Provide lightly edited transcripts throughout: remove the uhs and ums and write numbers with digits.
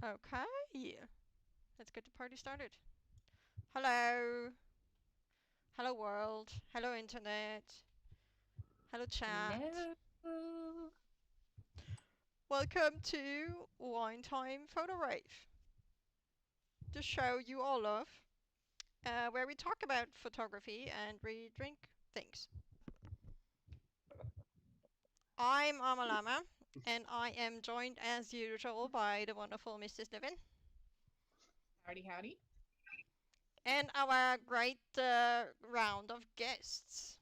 Okay, let's get the party started. Hello. Hello world. Hello internet. Hello chat. Hello. Welcome to Wine Time Photo Rave, the show you all love, where we talk about photography and we drink things. I'm Amalama, and I am joined as usual by the wonderful Mrs. Levin Howdy, howdy. and our great round of guests.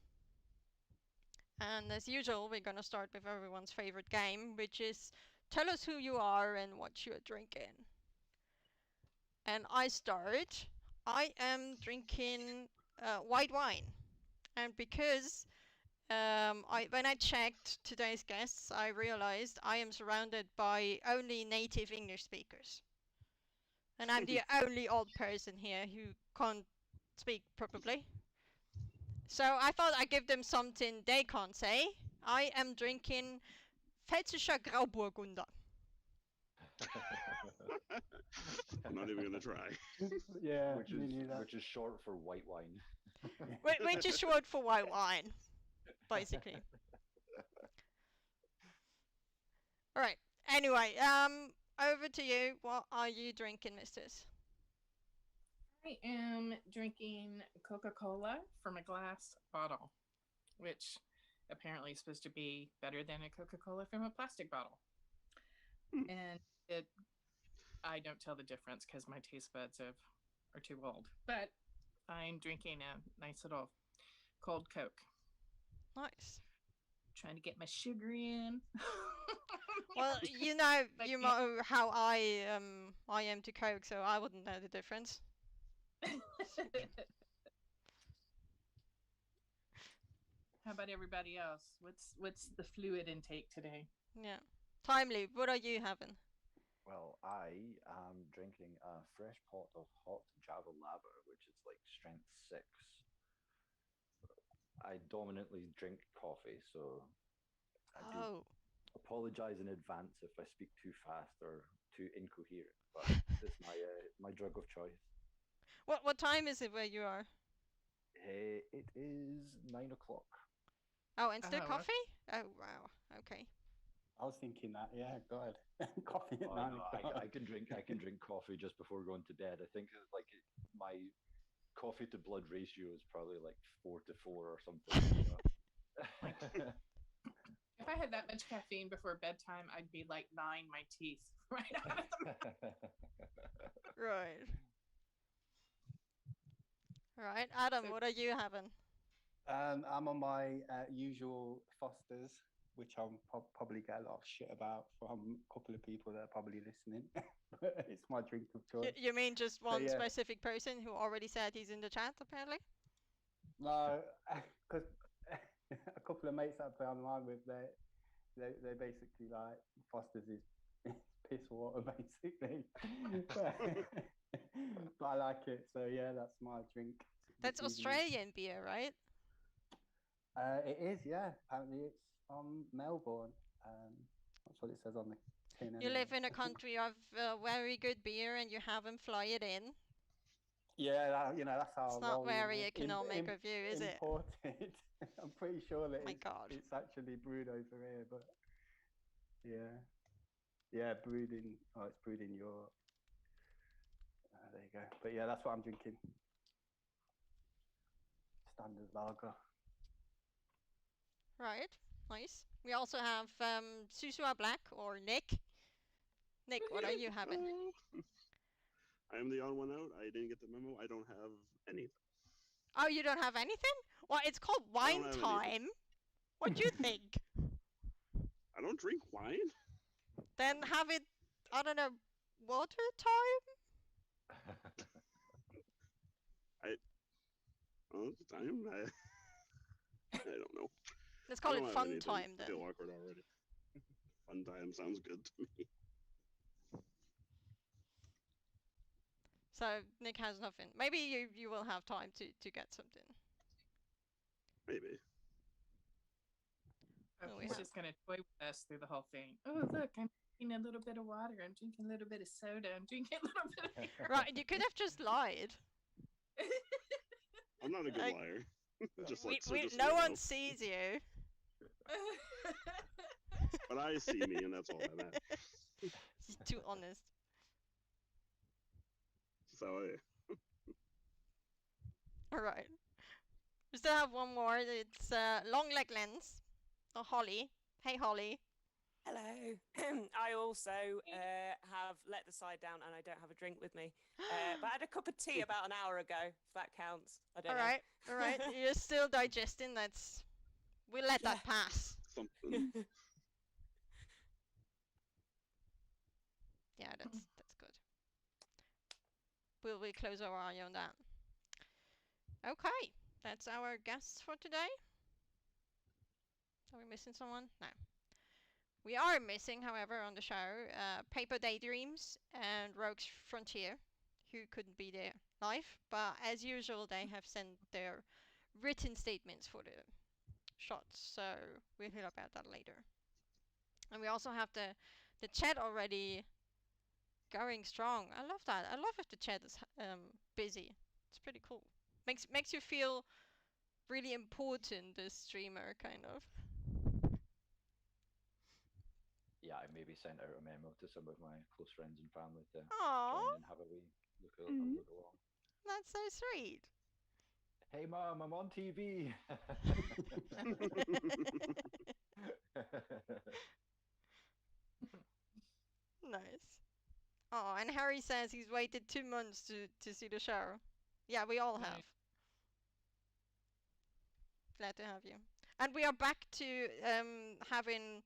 And as usual, we're gonna start with everyone's favorite game, which is tell us who you are and what you're drinking. And I start. I am drinking white wine, and because when I checked today's guests, I realized I am surrounded by only native English speakers, and I'm the only old person here who can't speak properly. So I thought I'd give them something they can't say. I am drinking Pfälzischer Grauburgunder. I'm not even gonna try. Yeah, which is short for white wine. Which is short for white wine, basically. All right. Anyway, over to you. What are you drinking, Misters? I am drinking Coca-Cola from a glass bottle, which apparently is supposed to be better than a Coca-Cola from a plastic bottle. And I don't tell the difference because my taste buds are too old. But I'm drinking a nice little cold Coke. Nice. Trying to get my sugar in. Well, you know how I am to Coke, so I wouldn't know the difference. How about everybody else? What's the fluid intake today? Yeah. Timely, what are you having? Well, I am drinking a fresh pot of hot Java Lava, which is like strength 6. I dominantly drink coffee, so I do apologize in advance if I speak too fast or too incoherent. But it's my drug of choice. What time is it where you are? It is 9 o'clock. Oh, and still Oh, coffee? Oh wow. Okay. I was thinking that. Yeah, God, coffee at Oh, 9 o'clock. I can drink coffee just before going to bed. I think like my coffee to blood ratio is probably like 4 to 4 or something. if I had that much caffeine before bedtime, I'd be like gnawing my teeth right out of the Right. Right, Adam, So- what are you having? I'm on my usual Fosters, which I'll probably get a lot of shit about from a couple of people that are probably listening. But it's my drink of choice. You mean just one yeah. specific person who already said he's in the chat, apparently? No, because a couple of mates that I play online with, they basically like Foster's is piss water basically. But I like it, so yeah, that's my drink. That's Australian beer, right? It is, yeah. Apparently, it's from Melbourne. That's what it says on the tin. You live in a country of very good beer and you have them fly it in. Yeah, that's how it's not very economic of you, is imported. I'm pretty sure that it's actually brewed over here, but yeah, brewed in. Oh, it's brewed in Europe. There you go. But yeah, that's what I'm drinking. Standard lager. Right, nice. We also have Susua Black or Nick. Nick, what are you having? I am the odd one out. I didn't get the memo. I don't have anything. Oh, you don't have anything? Well, it's called wine time. What do you think? I don't drink wine. Then have it, I don't know, water time? I don't know. Let's call it fun time then. I feel awkward already. Fun time sounds good to me. So Nick has nothing. Maybe you will have time to get something. Maybe. He's just gonna toy with us through the whole thing. Oh look, I'm drinking a little bit of water. I'm drinking a little bit of soda. I'm drinking a little bit of beer. Right, you could have just lied. I'm not a good Like, liar. Just we, let so we, just so no you one know. sees you. But I see me, and that's all that matters. He's too honest. So All right. We still have one more. It's long leg lens. Oh, Holly. Hey, Holly. Hello. I also have let the side down and I don't have a drink with me. But I had a cup of tea about an hour ago, if that counts. I don't All know. right, all right. You're still digesting. We'll let that pass. something. Yeah, that's good. We close our eye on that. Okay, that's our guests for today. Are we missing someone? No. We are missing, however, on the show, Paper Daydreams and Rogue's Frontier, who couldn't be there live, but as usual, they have sent their written statements for the shots, so we'll hear about that later. And we also have the chat already going strong. I love that. I love if the chat is busy. It's pretty cool. Makes you feel really important, this streamer, kind of. Yeah, I maybe sent out a memo to some of my close friends and family to Aww, join and have a wee look along. that's so sweet. Hey mom, I'm on TV. Nice. Oh, and Harry says he's waited 2 months to see the show. Yeah, we all have. Glad to have you. And we are back to having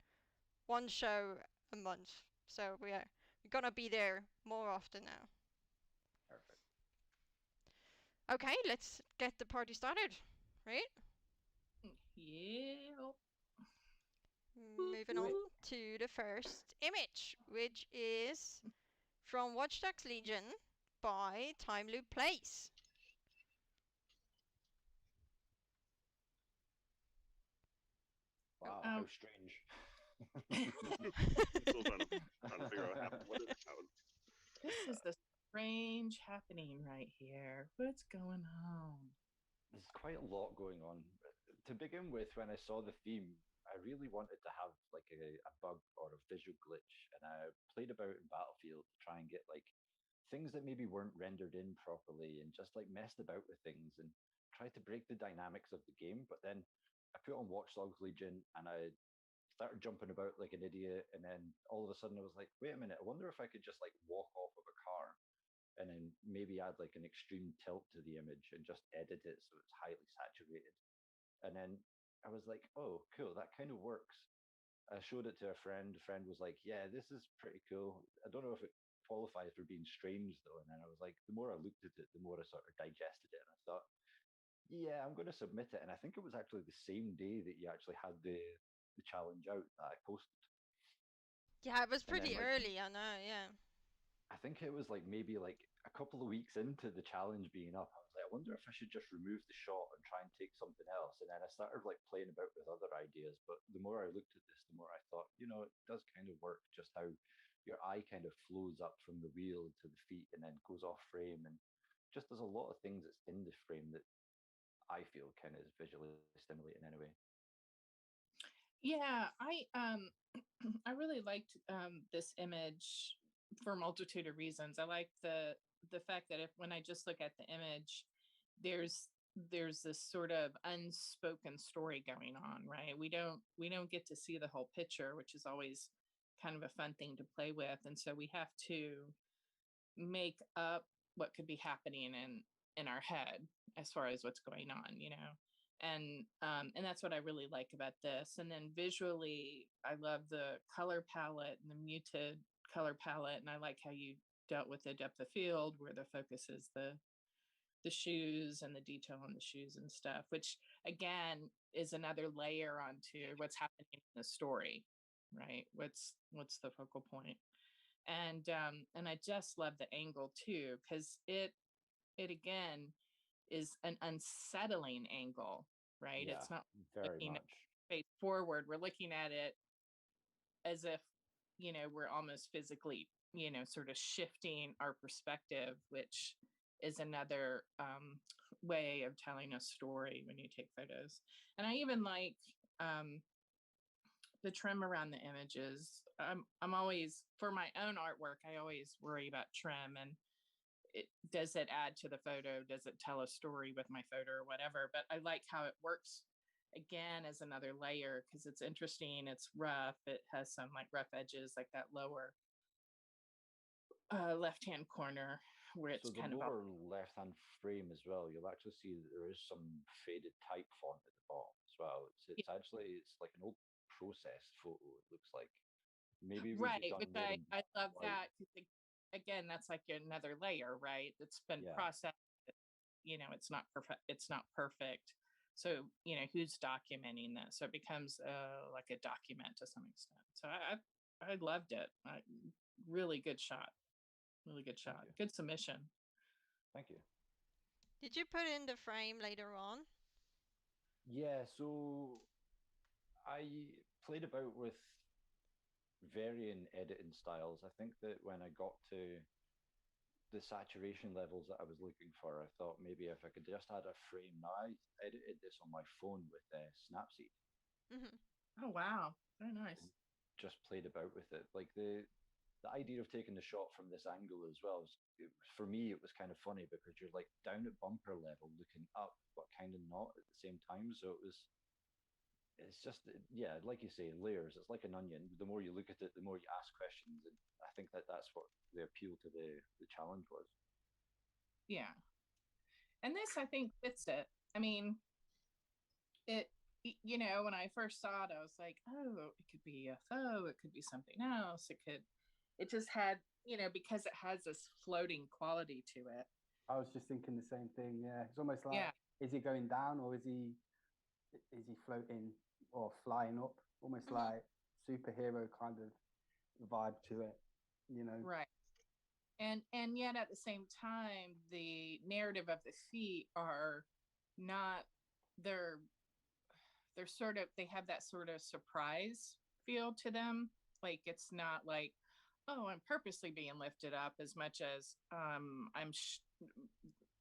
one show a month. So we're gonna be there more often now. Perfect. Okay, let's get the party started, right? Yeah. Moving on to the first image, which is from Watch Dogs Legion by Time Loop Plays. Wow, how strange. Still trying to figure out what it happened. This is the strange happening right here. What's going on? There's quite a lot going on. To begin with, when I saw the theme, I really wanted to have like a bug or a visual glitch, and I played about in Battlefield to try and get like things that maybe weren't rendered in properly, and just like messed about with things and tried to break the dynamics of the game. But then I put on Watch Dogs Legion and I started jumping about like an idiot, and then all of a sudden I was like, wait a minute, I wonder if I could just like walk off of a car and then maybe add like an extreme tilt to the image and just edit it so it's highly saturated. And then I was like, oh, cool, that kind of works. I showed it to a friend. A friend was like, yeah, this is pretty cool. I don't know if it qualifies for being strange though. And then I was like, the more I looked at it, the more I sort of digested it. And I thought, yeah, I'm going to submit it. And I think it was actually the same day that you actually had the challenge out that I posted. Yeah, it was And then, pretty like, early, I know, yeah. I think it was like maybe like a couple of weeks into the challenge being up. I was like, I wonder if I should just remove the shot and try and take something else. And then I started like playing about with other ideas. But the more I looked at this, the more I thought, you know, it does kind of work just how your eye kind of flows up from the wheel to the feet and then goes off frame. And just there's a lot of things that's in the frame that I feel kind of is visually stimulating anyway. Yeah, I really liked this image for a multitude of reasons. I like the fact that if when I just look at the image, there's this sort of unspoken story going on, right? We don't get to see the whole picture, which is always kind of a fun thing to play with, and so we have to make up what could be happening in our head as far as what's going on, you know. And that's what I really like about this. And then visually, I love the color palette and the muted color palette, and I like how you dealt with the depth of field where the focus is the shoes and the detail on the shoes and stuff, which again is another layer onto what's happening in the story, right? What's the focal point? And I just love the angle too, because it again is an unsettling angle, right? Yeah, It's not very looking much. face forward. We're looking at it as if we're almost physically, sort of shifting our perspective, which is another way of telling a story when you take photos. And I even like the trim around the images. I'm always, for my own artwork, I always worry about trim and does it add to the photo? Does it tell a story with my photo or whatever? But I like how it works again as another layer because it's interesting. It's rough. It has some like rough edges, like that lower left-hand corner where it's So the kind of lower left-hand frame as well, you'll actually see that there is some faded type font at the bottom as well. It's actually it's like an old processed photo. It looks like maybe we could right, done which more I in I love white. that because again, that's like another layer, right? It's been Yeah, processed. It's not perfect. It's not perfect. So who's documenting this? So it becomes like a document to some extent. So I loved it. Really good shot. Really good thank shot. you, Good submission. thank you. Did you put in the frame later on? Yeah, so I played about with varying editing styles. I think that when I got to the saturation levels that I was looking for, I thought maybe if I could just add a frame. Now I edited this on my phone with Snapseed Hmm. Oh wow, very nice. and just played about with it. Like the idea of taking the shot from this angle as well for me it was kind of funny because you're like down at bumper level looking up but kind of not at the same time. So it's just yeah, like you say, layers. It's like an onion. The more you look at it, the more you ask questions, and I think that that's what the appeal to the challenge was. Yeah, and this I think fits it. I mean, it. When I first saw it, I was like, oh, it could be a faux. It could be something else. It could. It just had, because it has this floating quality to it. I was just thinking the same thing. Yeah, it's almost like, Yeah, is he going down or is he floating or flying up? Almost Hmm. like superhero kind of vibe to it, you know. right. And yet at the same time, the narrative of the feet are not. They're sort of, they have that sort of surprise feel to them. Like it's not like, oh, I'm purposely being lifted up as much as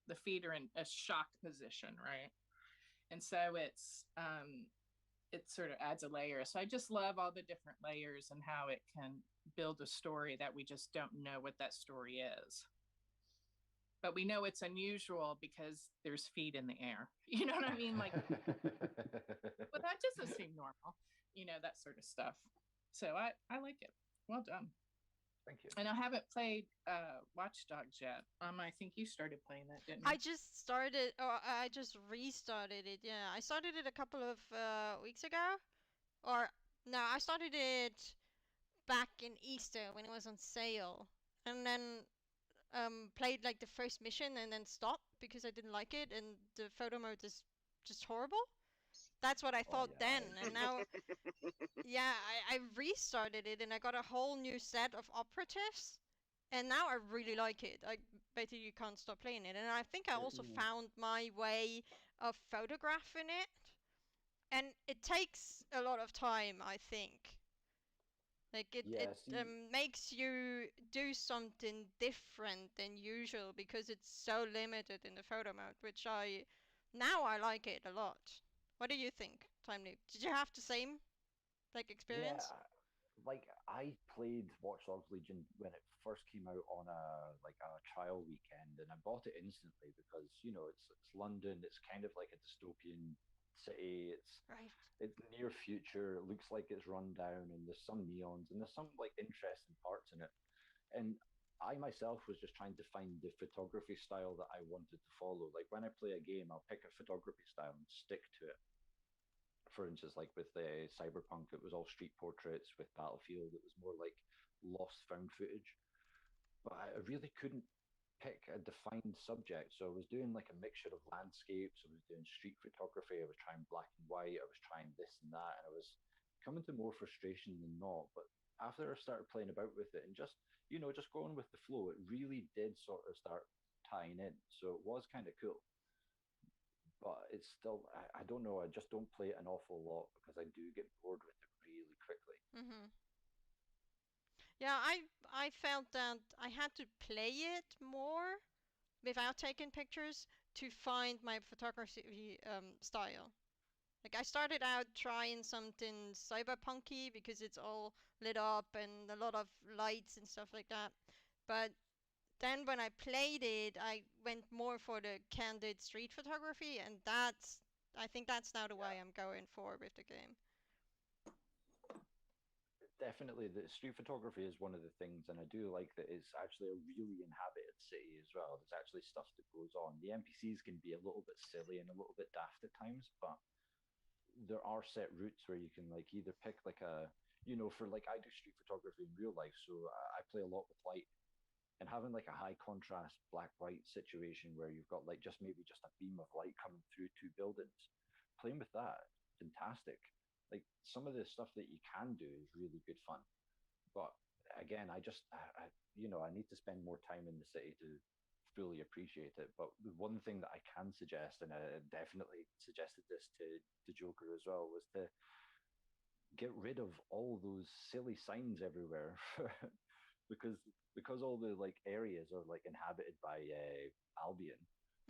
the feet are in a shock position, right? And so it sort of adds a layer. So I just love all the different layers and how it can build a story that we just don't know what that story is. But we know it's unusual because there's feet in the air. You know what I mean? Like, well, that doesn't seem normal, that sort of stuff. So I like it. Well done. Thank you. And I haven't played Watch Dogs yet. I think you started playing that, didn't you? I just started, or I just restarted it. Yeah, I started it a couple of weeks ago, or no, I started it back in Easter when it was on sale, and then played like the first mission and then stopped because I didn't like it, and the photo mode is just horrible. That's what I Oh thought yeah, I then, and agree. now, yeah, I restarted it and I got a whole new set of operatives, and now I really like it. I basically can't stop playing it, and I think I also Yeah. found my way of photographing it, and it takes a lot of time, I think. Like it Yeah, see, makes you do something different than usual because it's so limited in the photo mode, which I now I like it a lot. What do you think, Time Loop? Did you have the same like yeah, experience? like I played Watch Dogs Legion when it first came out on a trial weekend, and I bought it instantly because it's London. It's kind of like a dystopian city. Right. It's near future. It looks like it's run down, and there's some neons, and there's some like interesting parts in it. And I myself was just trying to find the photography style that I wanted to follow. Like when I play a game, I'll pick a photography style and stick to it. For instance, like with the Cyberpunk, it was all street portraits. With Battlefield, it was more like lost found footage. But I really couldn't pick a defined subject. So I was doing like a mixture of landscapes. I was doing street photography. I was trying black and white. I was trying this and that, and I was coming to more frustration than not. But after I started playing about with it and just going with the flow, it really did sort of start tying in. So it was kind of cool. But it's still, I don't know. I just don't play it an awful lot because I do get bored with it really quickly. Mhm. Yeah, I felt that I had to play it more without taking pictures to find my photography style. Like I started out trying something cyberpunky because it's all lit up and a lot of lights and stuff like that. But then when I played it, I went more for the candid street photography, and I think that's now the way I'm going for with the game. Definitely, the street photography is one of the things, and I do like that it's actually a really inhabited city as well. There's actually stuff that goes on. The NPCs can be a little bit silly and a little bit daft at times, but there are set routes where you can like either pick like a, for like I do street photography in real life, so I play a lot with light, and having like a high contrast black white situation where you've got like just a beam of light coming through two buildings, playing with that, fantastic. Like some of the stuff that you can do is really good fun, but again, I need to spend more time in the city to fully appreciate it. But the one thing that I can suggest, and I definitely suggested this to Joker as well, was to get rid of all those silly signs everywhere. Because all the like areas are like inhabited by Albion.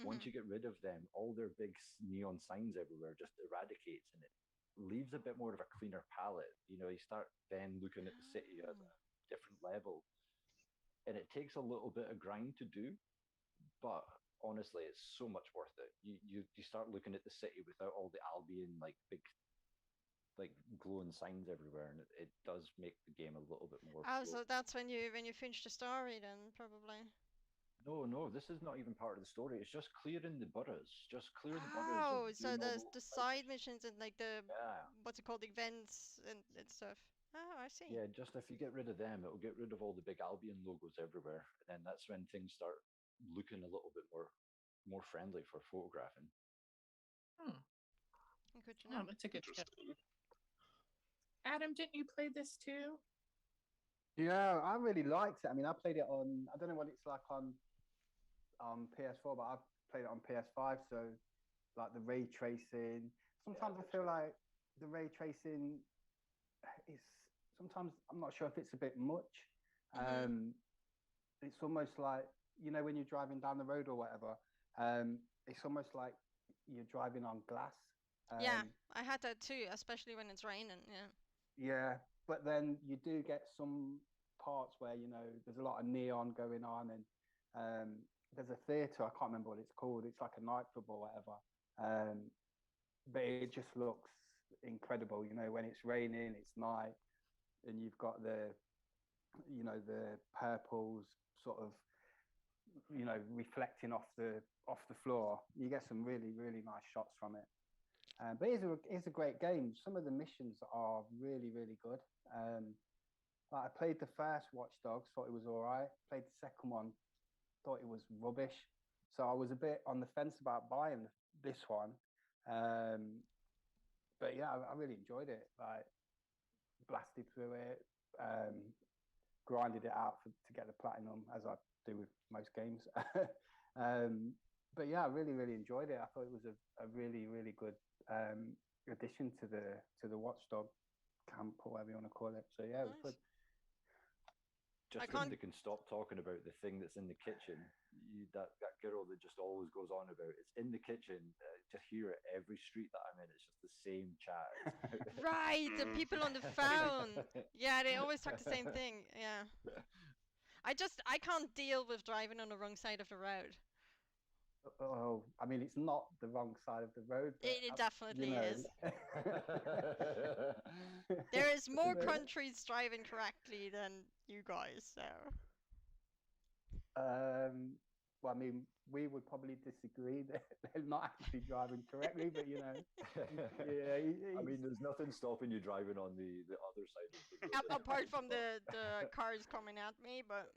Once Hmm. you get rid of them, all their big neon signs everywhere just eradicates, and it leaves a bit more of a cleaner palette. You start then looking at the city at a different level, and it takes a little bit of grind to do, but honestly, it's so much worth it. You start looking at the city without all the Albion like big like glowing signs everywhere, and it does make the game a little bit more Oh, flow. so that's when you finish the story then, probably. No, no, this is not even part of the story. It's just clearing the boroughs. Just clear the boroughs of Oh, so doing all the those side side missions. missions and like the Yeah. what's it called, events and stuff. Oh, I see. Yeah, just if you get rid of them, it'll get rid of all the big Albion logos everywhere. And then that's when things start looking a little bit more friendly for photographing. Hmm. Good to Oh, know. that's a good tip. Interesting. Adam, didn't you play this too? Yeah, I really liked it. I mean, I played it on. I don't know what it's like on PS4, but I've played it on PS5. So, like the ray tracing. Sometimes I feel like the ray tracing is. Sometimes I'm not sure if it's a bit much. Mhm. It's almost like when you're driving down the road or whatever. It's almost like you're driving on glass. Yeah, Um, I had that too, especially when it's raining. Yeah. Yeah, but then you do get some parts where there's a lot of neon going on, and there's a theater. I can't remember what it's called. It's like a nightclub or whatever. But it just looks incredible. When it's raining, it's night, and you've got the purples sort of reflecting off the floor. You get some really really nice shots from it. But it's a great game. Some of the missions are really, really good. Like I played the first Watch Dogs, thought it was all right. Played the second one, thought it was rubbish. So I was a bit on the fence about buying this one. Um, but yeah, I really enjoyed it. Like blasted through it, grinded it out to get the platinum, as I do with most games. um, but yeah, I really, really enjoyed it. I thought it was a really, really good addition to the Watchdog camp or whatever you want to call it. So yeah, it was Nice. good. I Just when can't. they can stop talking about the thing that's in the kitchen, that girl that just always goes on about it's in the kitchen. Just hear it every street that I'm in. It's just the same chat. Right, the people on the phone. Yeah, they always talk the same thing. Yeah. I can't deal with driving on the wrong side of the road. Oh, I mean, it's not the wrong side of the road, but It you definitely know. is. There is more But, countries driving correctly than you guys, so. well, I mean, we would probably disagree that they're not actually driving correctly, but yeah, I mean, there's nothing stopping you driving on the other side of the road. Apart from the cars coming at me, but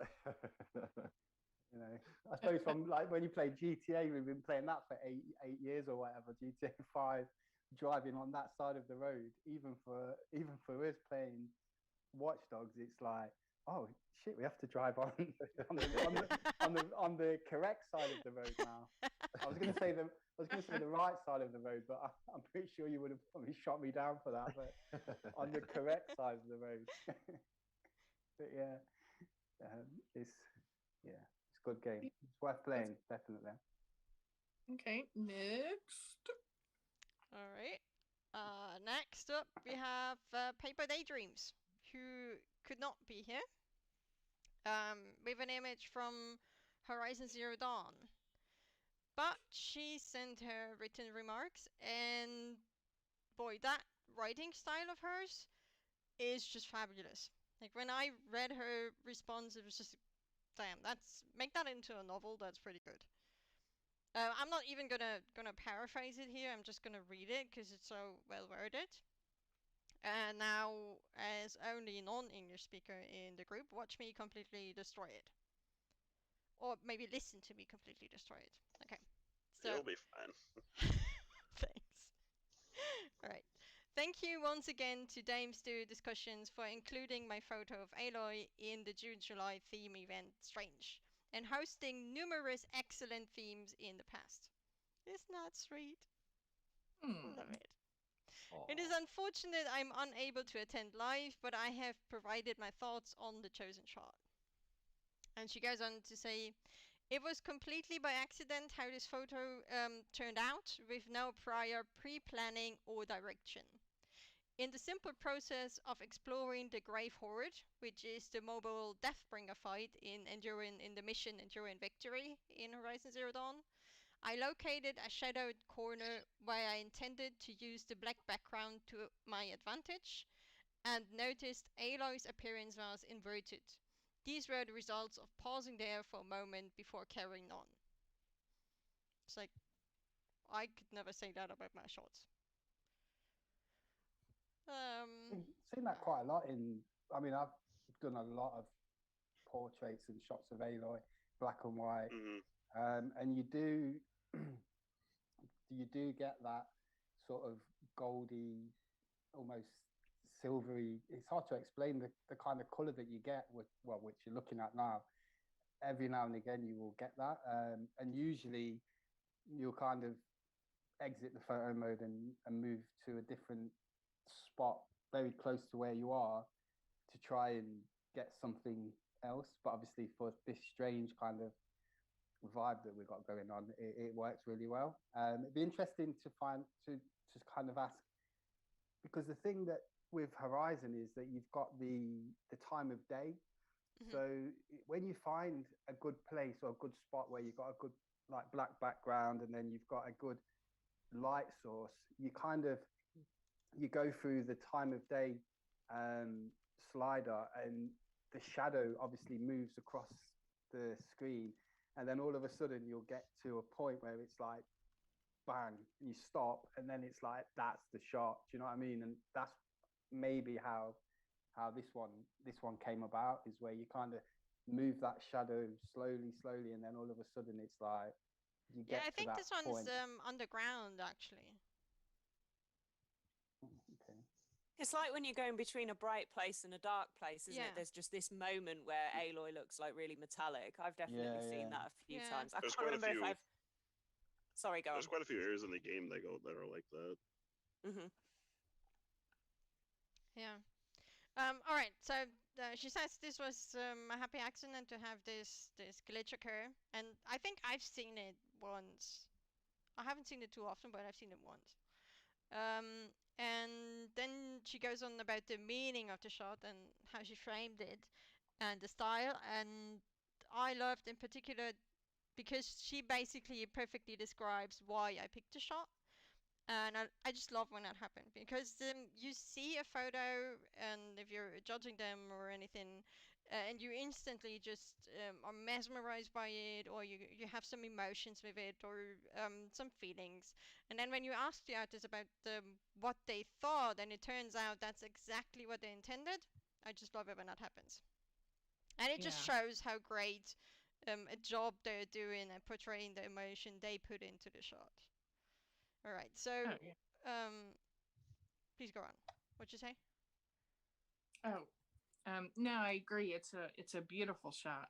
I suppose from like when you play GTA, we've been playing that for eight years or whatever. GTA 5, driving on that side of the road, even for us playing Watch Dogs, it's like, oh shit, we have to drive on on the correct side of the road now. I was going to say the right side of the road, but I'm pretty sure you would have probably shot me down for that. But on the correct side of the road. But yeah, it's it's a good game. It's worth playing, definitely. Okay, next. All right. Next up, we have Paper Daydreams, who could not be here. With an image from Horizon Zero Dawn. But she sent her written remarks, and boy, that writing style of hers is just fabulous. Like when I read her response, it was just, damn, that's make that into a novel. That's pretty good. I'm not even gonna paraphrase it here. I'm just gonna read it because it's so well worded. And now, as only non-English speaker in the group, watch me completely destroy it, or maybe listen to me completely destroy it. Okay, so It'll be fine. thanks. All right. Thank you once again to Dame Stew Discussions for including my photo of Aloy in the June-July theme event Strange, and hosting numerous excellent themes in the past. Isn't that sweet? Love it. It is Aw. unfortunate I'm unable to attend live, but I have provided my thoughts on the chosen shot. And she goes on to say, it was completely by accident how this photo turned out, with no prior pre-planning or direction. In the simple process of exploring the Grave Horde, which is the mobile Deathbringer fight in the mission Enduring Victory in Horizon Zero Dawn, I located a shadowed corner where I intended to use the black background to my advantage, and noticed Aloy's appearance was inverted. These were the results of pausing there for a moment before carrying on. It's like, I could never say that about my shots. Seen that quite a lot in. I mean, I've done a lot of portraits and shots of Aloy, black and white, and you do get that sort of goldy, almost silvery. It's hard to explain the kind of color that you get with which you're looking at now. Every now and again, you will get that, and usually you'll kind of exit the photo mode and move to a different spot very close to where you are to try and get something else. But obviously, for this strange kind of vibe that we've got going on, it works really well. It'd be interesting to kind of ask, because the thing that with Horizon is that you've got the time of day. Mhm. So when you find a good place or a good spot where you've got a good like black background and then you've got a good light source, you kind of you go through the time of day slider, and the shadow obviously moves across the screen, and then all of a sudden you'll get to a point where it's like bang, you stop, and then it's like that's the shot. Do you know what I mean? And that's maybe how this one came about, is where you kind of move that shadow slowly, and then all of a sudden it's like you Yeah, get I to think that this one's point. underground actually. Okay. It's like when you're going between a bright place and a dark place, isn't Yeah. it? There's just this moment where Aloy looks like really metallic. I've definitely seen Yeah. that a few Yeah. times. I There's can't quite a remember if few. I've. Sorry, go on. There's quite a few areas in the game that are like that. Hmm. Yeah. All right. So she says this was a happy accident to have this glitch occur, and I think I've seen it once. I haven't seen it too often, but I've seen it once. And then she goes on about the meaning of the shot and how she framed it, and the style. And I loved in particular because she basically perfectly describes why I picked the shot. And I just love when that happens because you see a photo, and if you're judging them or anything, and you instantly just are mesmerized by it, or you have some emotions with it, or some feelings. And then when you ask the artist about what they thought, and it turns out that's exactly what they intended, I just love it when that happens. And it just Yeah. shows how great a job they're doing at portraying the emotion they put into the shot. All right, so Oh, yeah. please go on. What'd you say? Oh, no, I agree. It's a beautiful shot.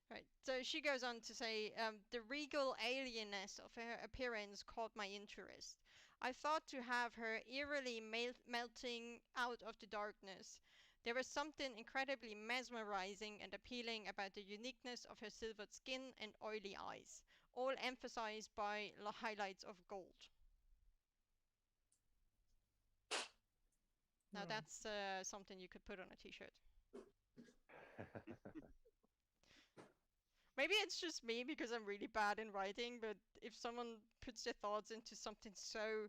Right. So she goes on to say, the regal alienness of her appearance caught my interest. I thought to have her eerily melting out of the darkness. There was something incredibly mesmerizing and appealing about the uniqueness of her silvered skin and oily eyes, all emphasized by the highlights of gold. Now that's something you could put on a t-shirt. Maybe it's just me because I'm really bad in writing, but if someone puts their thoughts into something so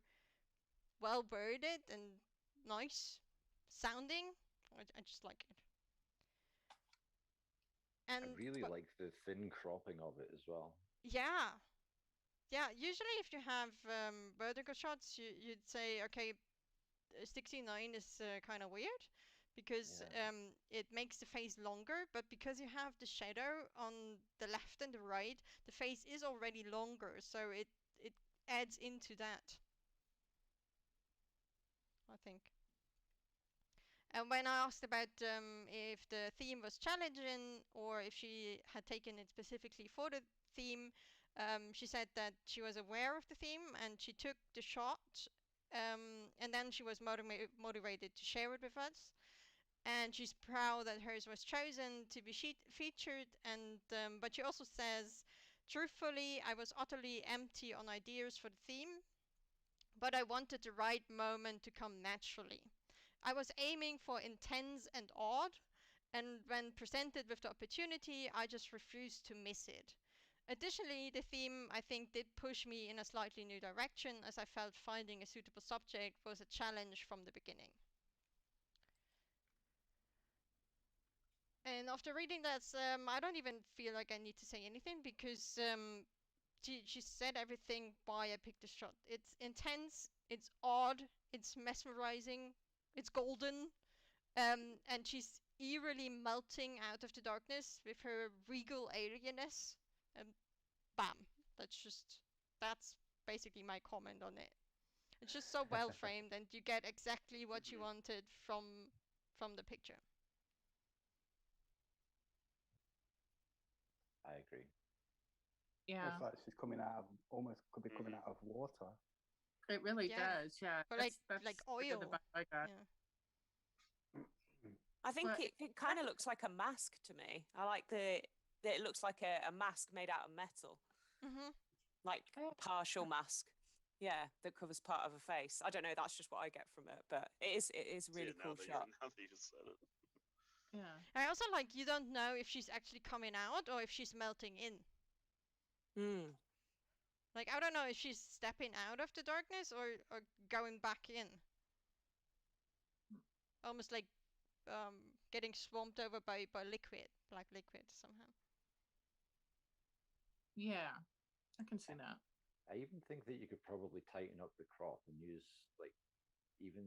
well worded and nice sounding, I just like it. I And really like the thin cropping of it as well. yeah, yeah. Usually, if you have vertical shots, you'd say, okay, 69 is kind of weird because Yeah. it makes the face longer, but because you have the shadow on the left and the right, the face is already longer, so it adds into that, I think. And when I asked about if the theme was challenging or if she had taken it specifically for the theme, she said that she was aware of the theme and she took the shot, and then she was motivated to share it with us. And she's proud that hers was chosen to be featured. And but she also says, truthfully, I was utterly empty on ideas for the theme, but I wanted the right moment to come naturally. I was aiming for intense and odd, and when presented with the opportunity, I just refused to miss it. Additionally, the theme, I think, did push me in a slightly new direction, as I felt finding a suitable subject was a challenge from the beginning. And after reading that, I don't even feel like I need to say anything because she said everything why I picked the shot. It's intense, it's odd, it's mesmerizing, it's golden, and she's eerily melting out of the darkness with her regal alienness. And bam, that's basically my comment on it. It's just so well framed, and you get exactly what you wanted from the picture. I agree. Yeah, It's like she's coming out of almost could be coming out of water. it really Yeah. does. Yeah, Or that's like kind of the oil. vibe I got. Yeah. I think But it kind of looks like a mask to me. I like that it looks like a mask made out of metal, Mhm. like Oh. a partial mask. Yeah, that covers part of a face. I don't know. That's just what I get from it, but it is a See really it cool shot. now that you just said it. yeah, I also like you don't know if she's actually coming out or if she's melting in. Mm. Like I don't know if she's stepping out of the darkness or going back in. Almost like getting swamped over by liquid, black liquid somehow. yeah, I can see that. I even think that you could probably tighten up the crop and use like even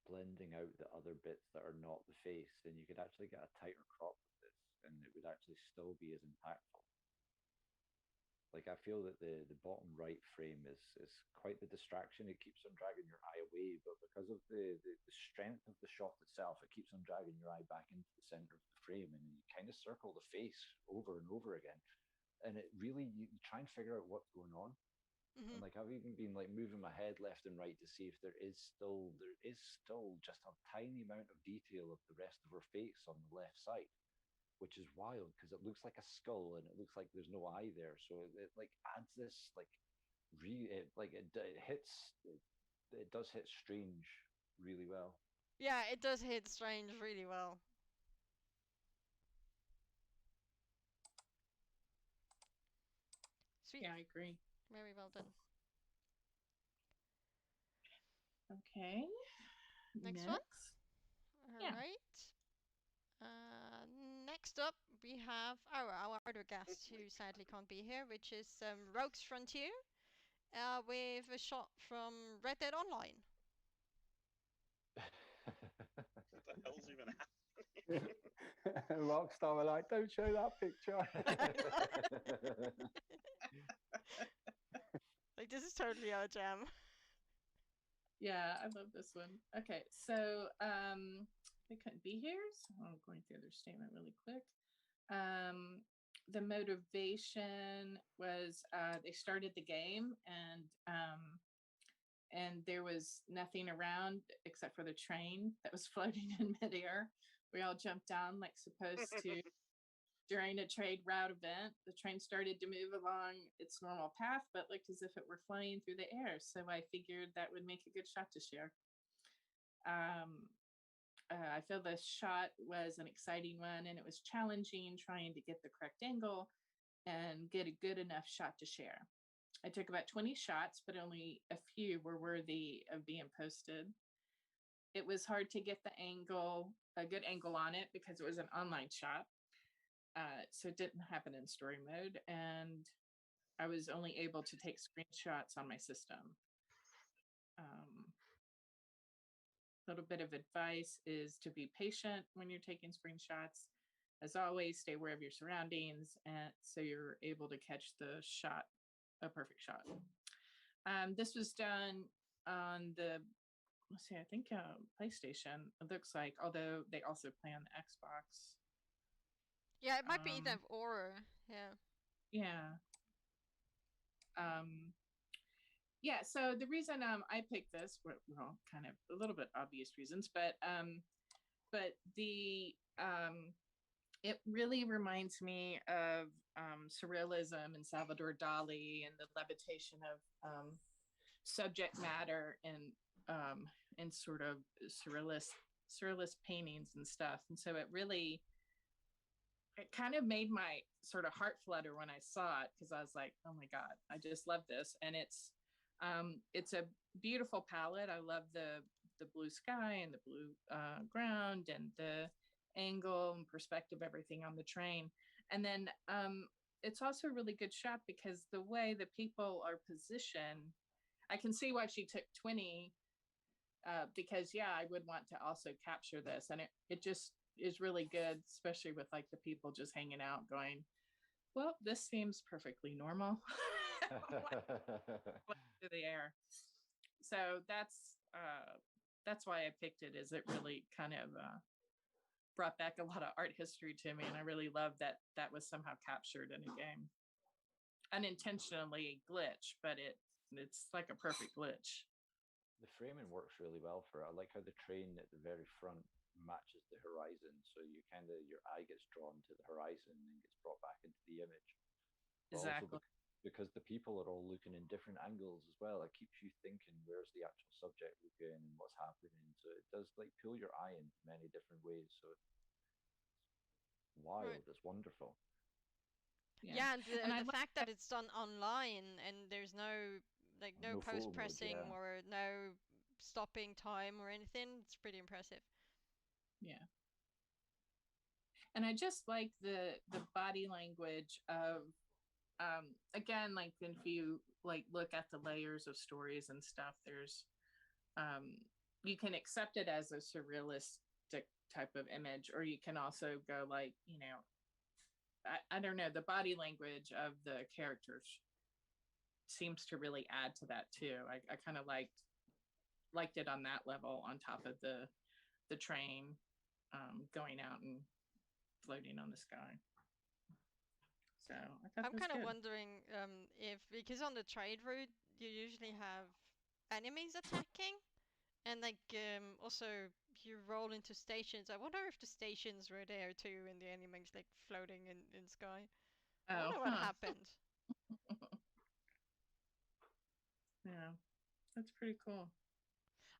blending out the other bits that are not the face, then you could actually get a tighter crop with this, and it would actually still be as impactful. Like I feel that the bottom right frame is quite the distraction. It keeps on dragging your eye away, but because of the strength of the shot itself, it keeps on dragging your eye back into the center of the frame, and you kind of circle the face over and over again. And it really you try and figure out what's going on. And Mhm. like I've even been like moving my head left and right to see if there is still just a tiny amount of detail of the rest of her face on the left side, which is wild because it looks like a skull and it looks like there's no eye there. So it like adds this like it like it hits it does hit strange really well. Yeah, it does hit strange really well. Sweet. Yeah, I agree. Very well done. Okay, Next one. next. All Yeah. right. Next up, we have our other guest who sadly can't be here, which is Rogue's Frontier, with a shot from Red Dead Online. What the hell's even happening? Rockstar are like, don't show that picture. Like this is totally our jam. Yeah, I love this one. Okay, so they couldn't be here, so I'm going through their statement really quick. The motivation was they started the game and and there was nothing around except for the train that was floating in midair. We all jumped down like supposed to. During a trade route event, the train started to move along its normal path, but looked as if it were flying through the air. So I figured that would make a good shot to share. I feel the shot was an exciting one, and it was challenging trying to get the correct angle and get a good enough shot to share. I took about 20 shots, but only a few were worthy of being posted. It was hard to get a good angle on it because it was an online shot. So it didn't happen in story mode, and I was only able to take screenshots on my system. Little bit of advice is to be patient when you're taking screenshots. As always, stay aware of your surroundings, and so you're able to catch the shot, a perfect shot. This was done on the, let's see, I think PlayStation, it looks like, although they also play on the Xbox. Yeah, it might be either or. Yeah. Yeah. Yeah, so the reason I picked this, well, kind of a little bit obvious reasons, but the it really reminds me of surrealism and Salvador Dali and the levitation of subject matter in sort of surrealist paintings and stuff. And so it kind of made my sort of heart flutter when I saw it, because I was like, oh my God, I just love this. And it's a beautiful palette. I love the blue sky and the blue ground and the angle and perspective, everything on the train. And then it's also a really good shot because the way the people are positioned, I can see why she took 20 because I would want to also capture this. And it just is really good, especially with like the people just hanging out going, well, this seems perfectly normal. To the air. So that's why I picked it, is it really kind of brought back a lot of art history to me, and I really love that that was somehow captured in a game. Unintentionally glitch, but it's like a perfect glitch. The framing works really well for it. I like how the train at the very front matches the horizon, so your eye gets drawn to the horizon and gets brought back into the image. But Exactly. Because the people are all looking in different angles as well, it keeps you thinking, where's the actual subject looking and what's happening. So it does like pull your eye in many different ways. So it's wild. Right. It's wonderful. Yeah, and And the fact that it's done online and there's no No post photo mode, pressing yeah. or no stopping time or anything, it's pretty impressive. Yeah. And I just like the body language of again, like if you like look at the layers of stories and stuff, there's you can accept it as a surrealistic type of image, or you can also go like, I don't know, the body language of the characters seems to really add to that too. I kind of liked it on that level, on top of the train going out and floating on the sky. So I thought I'm that was kind of good. wondering if, because on the trade route you usually have enemies attacking, and also you roll into stations. I wonder if the stations were there too, and the enemies like floating in sky. I Oh, wonder what happened. Yeah, that's pretty cool.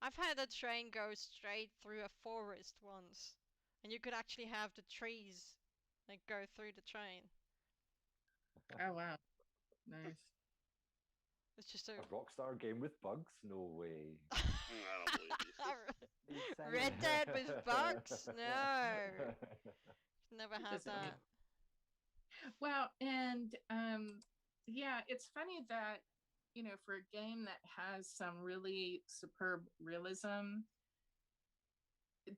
I've had a train go straight through a forest once, and you could actually have the trees like go through the train. Oh wow, nice. It's just a A Rockstar game with bugs? No way. I don't believe you. Red Dead with bugs? No, never It had doesn't mean- that. Well, and yeah, it's funny that for a game that has some really superb realism,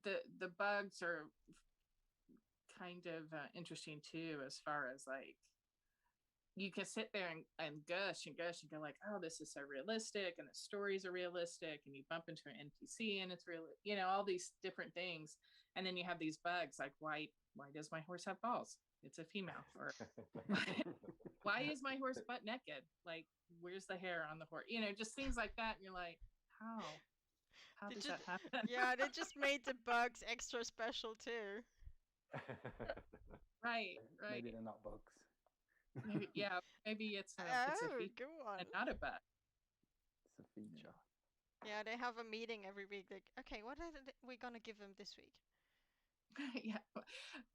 the bugs are kind of interesting too, as far as like you can sit there and gush and gush and go like, oh, this is so realistic, and the stories are realistic, and you bump into an NPC and it's real, all these different things, and then you have these bugs like, why does my horse have balls? It's a female. Or why is my horse butt naked? Like, where's the hair on the horse? Just things like that, and you're like, How? How They does just, that happen? yeah, they just made the bugs extra special too. Right, right. Maybe they're not bugs. Maybe, yeah, maybe it's a Oh, feature good one. and not a bug. It's a feature. Yeah, they have a meeting every week. Like, okay, what are we gonna give them this week? Yeah,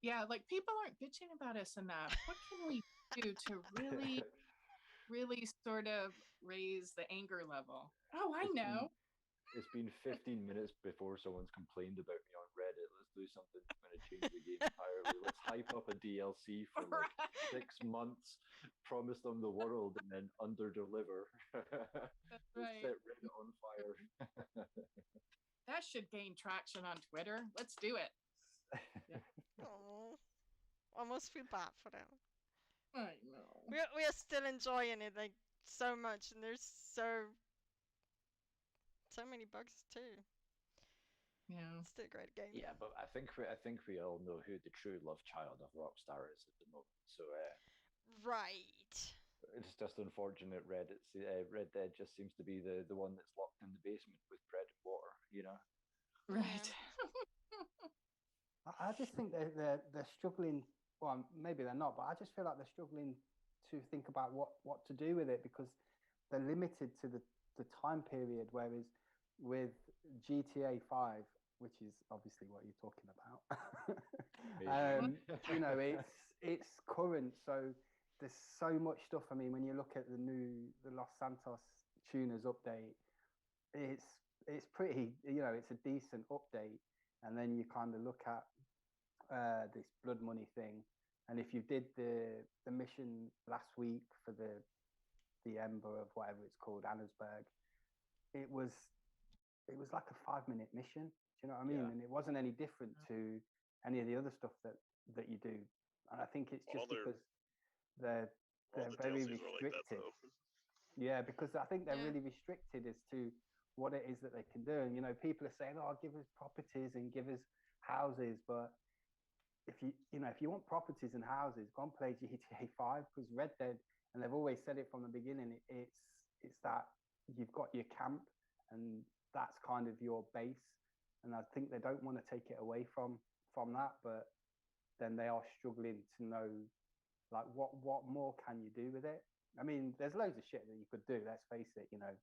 yeah. Like people aren't bitching about us enough. What can we do to really sort of raise the anger level? Oh, I It's been know. it's been 15 minutes before someone's complained about me on Reddit. Let's do something that's going to change the game entirely. Let's hype up a DLC for like Right. 6 months, promise them the world, and then under deliver. That's Let's right. set Reddit on fire. That should gain traction on Twitter. Let's do it. Oh, almost feel bad for them. I know. We are still enjoying it like so much, and there's so many bugs too. Yeah. It's still a great game. Yeah, but I think we all know who the true love child of Rockstar is at the moment. So Right. it's just unfortunate. Red Dead just seems to be the one that's locked in the basement with bread and water. You know. Right. I just think they're struggling. Well, maybe they're not, but I just feel like they're struggling to think about what to do with it because they're limited to the time period. Whereas with GTA 5, which is obviously what you're talking about, Maybe. you know, it's current, so there's so much stuff. I mean, when you look at the Los Santos tuners update, it's it's pretty, you know, it's a decent update. And then you kind of look at this blood money thing, and if you did the mission last week for the Ember of whatever it's called, Annesburg, it was like a 5 minute mission. Do you know what I mean? Yeah. And it wasn't any different to any of the other stuff that you do. And I think it's just because they're All the very DLCs are like that restricted. though. Yeah, because I think they're Yeah. really restricted as to what it is that they can do. And, you know, people are saying, oh, give us properties and give us houses. But if you want properties and houses, go and play GTA 5 because Red Dead, and they've always said it from the beginning, it's that you've got your camp and that's kind of your base. And I think they don't want to take it away from that, but then they are struggling to know like what more can you do with it. I mean, there's loads of shit that you could do. Let's face it. You know,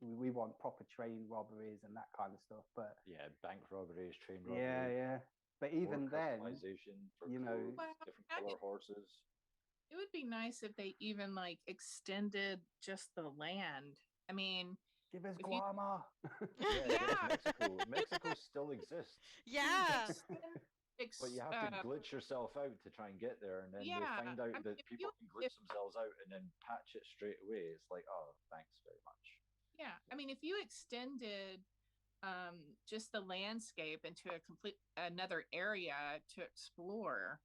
we want proper train robberies and that kind of stuff. But Yeah, bank robberies, train yeah, robberies. yeah. But More even then, customization for you know, clothes, Well, different color horses. it would be nice if they even like extended just the land. I mean, give us if you Guama. Yeah, Yeah. give us Mexico. Mexico still exists, Yeah. but you have to glitch yourself out to try and get there, and then yeah, they find out I mean, that if people you- can glitch themselves out and then patch it straight away. It's like, oh, thanks very much. yeah, I mean, if you extended just the landscape into a complete another area to explore,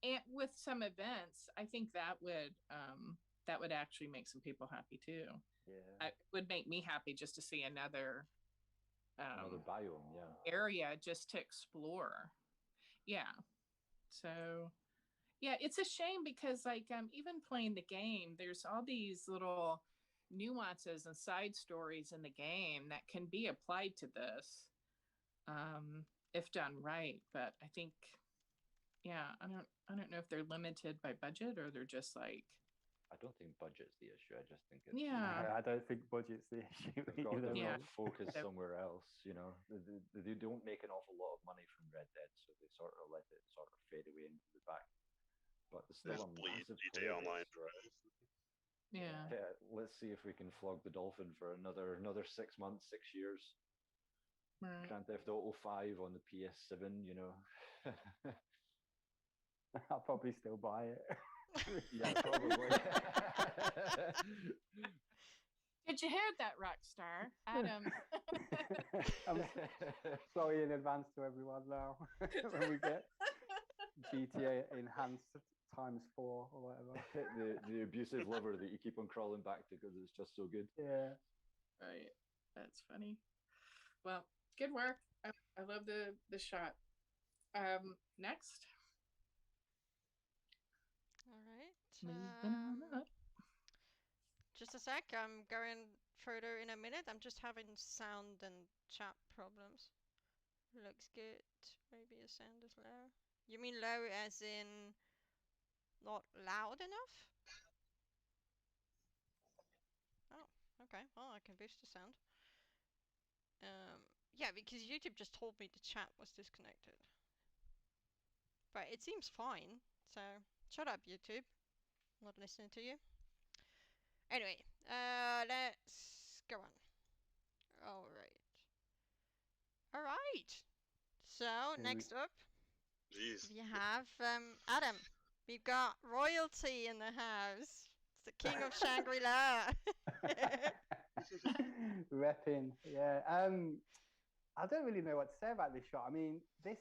and with some events, I think that would actually make some people happy too. Yeah, It would make me happy just to see another another biome. Yeah. area just to explore. Yeah. So yeah, it's a shame because like even playing the game, there's all these little nuances and side stories in the game that can be applied to this if done right. But I think yeah, I don't know if they're limited by budget or they're just like I don't think budget's the issue. I just think it's Yeah. I don't think budget's the issue they've got either. Yeah. to focus So- somewhere else. You know, they don't make an awful lot of money from Red Dead, so they sort of let it sort of fade away into the back. But there's still Just a bleed massive GTA player Online base. drive. Yeah. Yeah, let's see if we can flog the dolphin for another 6 months, 6 years. Right. Grand Theft Auto 5 on the PS7, you know. I'll probably still buy it. Yeah, probably. Did you hear that, Rockstar? Adam. I'm sorry in advance to everyone now when we get GTA enhanced ×4 or whatever. the abusive lover that you keep on crawling back to because it's just so good. Yeah. Right. That's funny. Well, good work. I love the shot. Next. All right. Moving on up. Just a sec. I'm going further in a minute. I'm just having sound and chat problems. Looks good. Maybe the sound is low. You mean low as in not loud enough? Oh, okay. Well, I can boost the sound. Yeah, because YouTube just told me the chat was disconnected. But it seems fine, so shut up, YouTube. I'm not listening to you. Anyway, let's go on. Alright. Alright. So, next up, Jeez. we have Adam. We've got royalty in the house. It's the king of Shangri-La. Repping, yeah. I don't really know what to say about this shot. I mean, this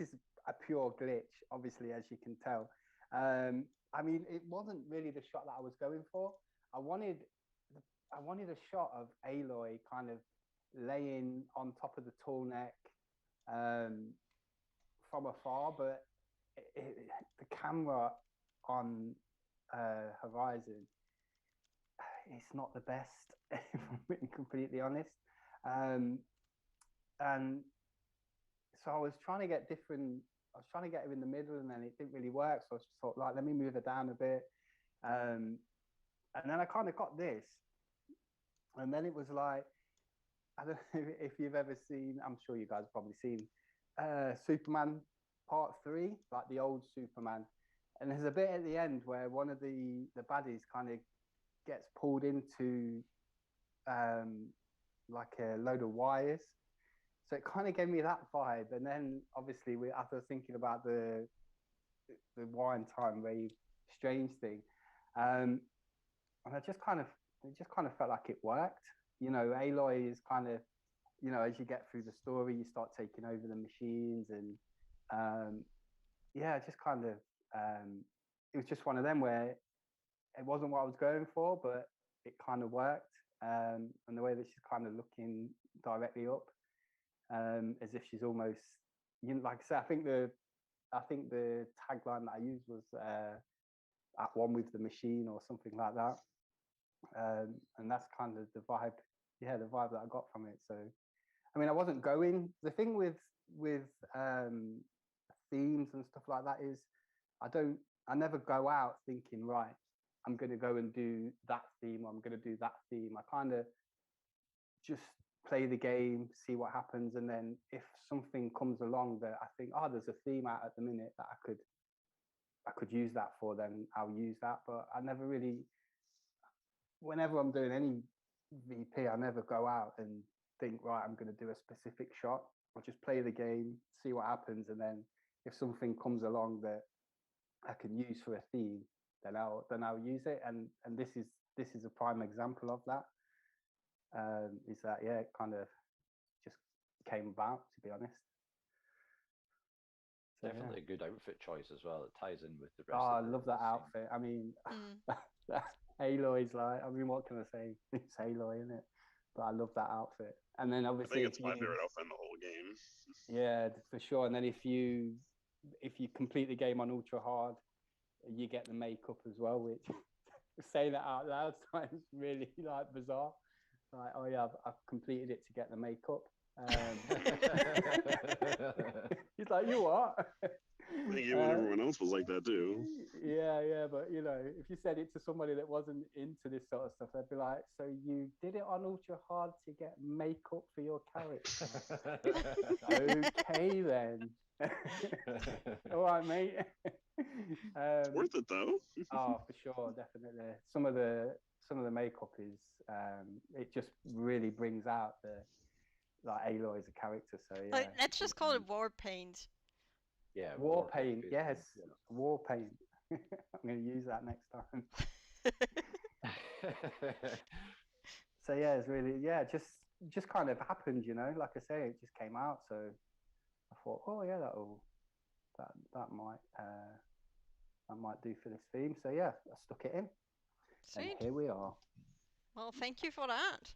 is a pure glitch, obviously, as you can tell. I mean, it wasn't really the shot that I was going for. I wanted a shot of Aloy kind of laying on top of the tall neck from afar, but the camera on Horizon, it's not the best, if I'm being completely honest. And so I was trying to get her in the middle, and then it didn't really work. So I just thought, like, let me move her down a bit. And then I kind of got this. And then it was like, I don't know if you've ever seen, I'm sure you guys have probably seen Superman Part 3, like the old Superman. And there's a bit at the end where one of the baddies kind of gets pulled into like a load of wires. So it kind of gave me that vibe. And then obviously after thinking about the Wine Time Rave Strange thing, and it just kind of felt like it worked. You know, Aloy is kind of, you know, as you get through the story, you start taking over the machines, and yeah, just kind of it was just one of them where it wasn't what I was going for, but it kind of worked. And the way that she's kind of looking directly up, as if she's almost, you know, like I said, I think the tagline that I used was at one with the machine or something like that. And that's kind of the vibe, the vibe that I got from it. So, I mean, I wasn't going. The thing with themes and stuff like that is, I never go out thinking, right, I'm going to go and do that theme, or I'm going to do that theme. I kind of just play the game, see what happens, and then if something comes along that I think, oh, there's a theme out at the minute that I could use that for, then I'll use that. But I never really, whenever I'm doing any VP, I never go out and think, right, I'm going to do a specific shot. I'll just play the game, see what happens, and then if something comes along that I can use for a theme, then I'll use it. And this is a prime example of that. Is that, yeah, it kind of just came about, to be honest. So, Definitely a good outfit choice as well. It ties in with the rest. I love that outfit. I mean, Aloy's like, I mean, what can I say? It's Aloy, isn't it? But I love that outfit. And then I obviously, think it's my favorite outfit in the whole game. Yeah, for sure. And then if you complete the game on ultra hard, you get the makeup as well, which saying that out loud sounds really like bizarre. Like, oh yeah, I've completed it to get the makeup. He's like, you what? I think even everyone else was like that too. Yeah, but you know, if you said it to somebody that wasn't into this sort of stuff, they'd be like, so you did it on ultra hard to get makeup for your character? Okay then. All right, mate. It's worth it though. Oh, for sure, definitely. Some of the makeup is it just really brings out the, like, Aloy as a character. So yeah, let's just call it war paint. Yeah, war paint. Yes, yeah. war paint. I'm going to use that next time. So yeah, it's really, yeah, just kind of happened, you know. Like I say, it just came out. So I thought, oh yeah, that might do for this theme. So yeah, I stuck it in. Sweet. And here we are. Well, thank you for that.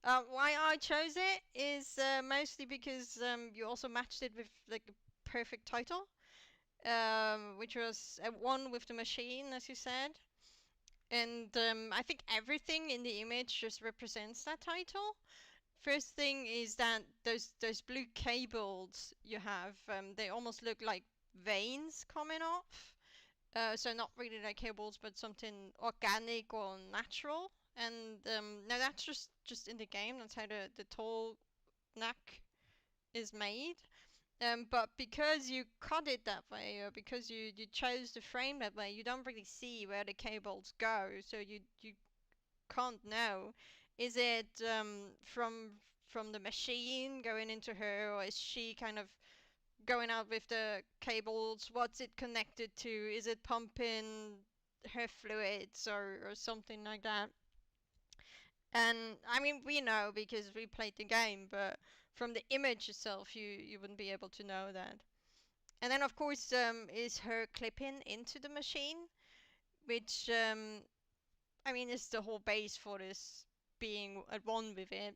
Why I chose it is mostly because you also matched it with like a perfect title, which was one with the machine, as you said. And I think everything in the image just represents that title. First thing is that those blue cables you have, they almost look like veins coming off. So not really like cables, but something organic or natural. And now that's just in the game. That's how the tall neck is made. But because you cut it that way, or because you chose the frame that way, you don't really see where the cables go. So you can't know. Is it from the machine going into her, or is she kind of going out with the cables? What's it connected to? Is it pumping her fluids or something like that? And I mean, we know because we played the game, but from the image itself, you wouldn't be able to know that. And then, of course, is her clipping into the machine, which I mean is the whole base for this being at one with it.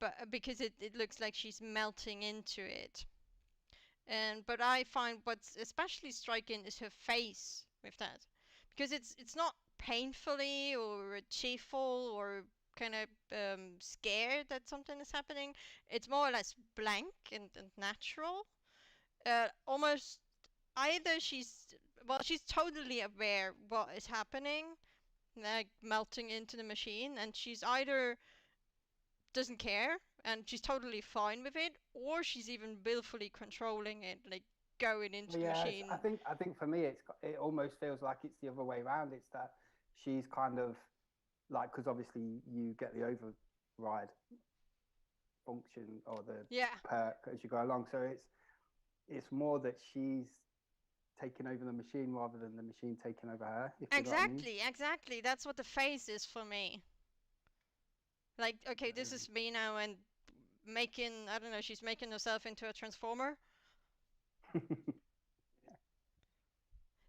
But because it looks like she's melting into it. And but I find what's especially striking is her face with that, because it's not painfully or cheerful or kind of scared that something is happening. It's more or less blank and natural. Almost either she's totally aware what is happening, like melting into the machine, and she's either doesn't care and she's totally fine with it, or she's even willfully controlling it, like going into the Yeah, machine. I think for me, it almost feels like it's the other way around. It's that she's kind of like, because obviously you get the override function or the Yeah, perk as you go along. So it's more that she's taking over the machine rather than the machine taking over her. If you know what I mean. exactly. That's what the face is for me. Like, okay, this is me now, and making, I don't know, she's making herself into a transformer.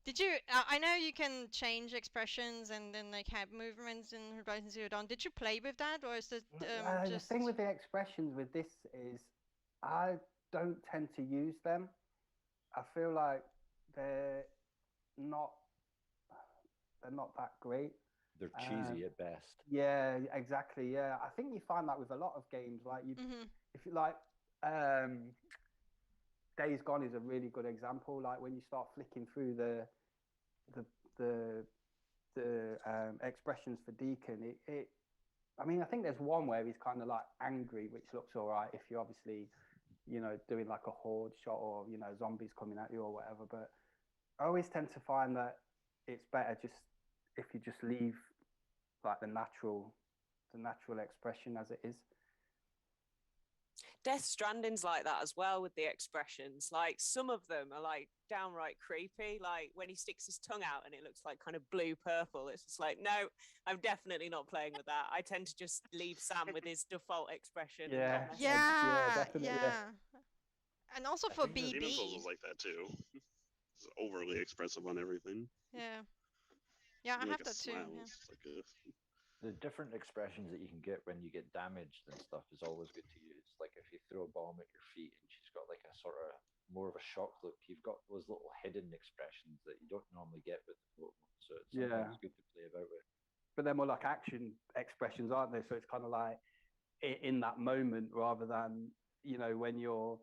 Did you? I know you can change expressions and then like have movements in Horizon Zero Dawn. Did you play with that, or is it The just? thing with the expressions with this is I don't tend to use them. I feel like they're not they're not that great. They're cheesy at best. Yeah, exactly. Yeah, I think you find that with a lot of games. Like you, Mhm. if you like, Days Gone is a really good example. Like when you start flicking through the the expressions for Deacon, it I mean, I think there's one where he's kind of like angry, which looks all right if you're obviously, doing like a horde shot or, zombies coming at you or whatever. But I always tend to find that it's better just if you just leave like the natural expression as it is. Death Stranding's like that as well with the expressions. Like some of them are like downright creepy. Like when he sticks his tongue out and it looks like kind of blue purple. It's just like, no, I'm definitely not playing with that. I tend to just leave Sam with his default expression and Yeah. not mess with him. Yeah, definitely, yeah. yeah. And also for think that Demon Souls BB. was like that too. It's overly expressive on everything. Yeah. Yeah, I Like have a that too. smile. Yeah. It's like a The different expressions that you can get when you get damaged and stuff is always good to use. Like if you throw a bomb at your feet and she's got like a sort of more of a shock look, you've got those little hidden expressions that you don't normally get with the Pokemon. So it's sometimes good to play about with. But they're more like action expressions, aren't they? So it's kind of like in that moment rather than, when you're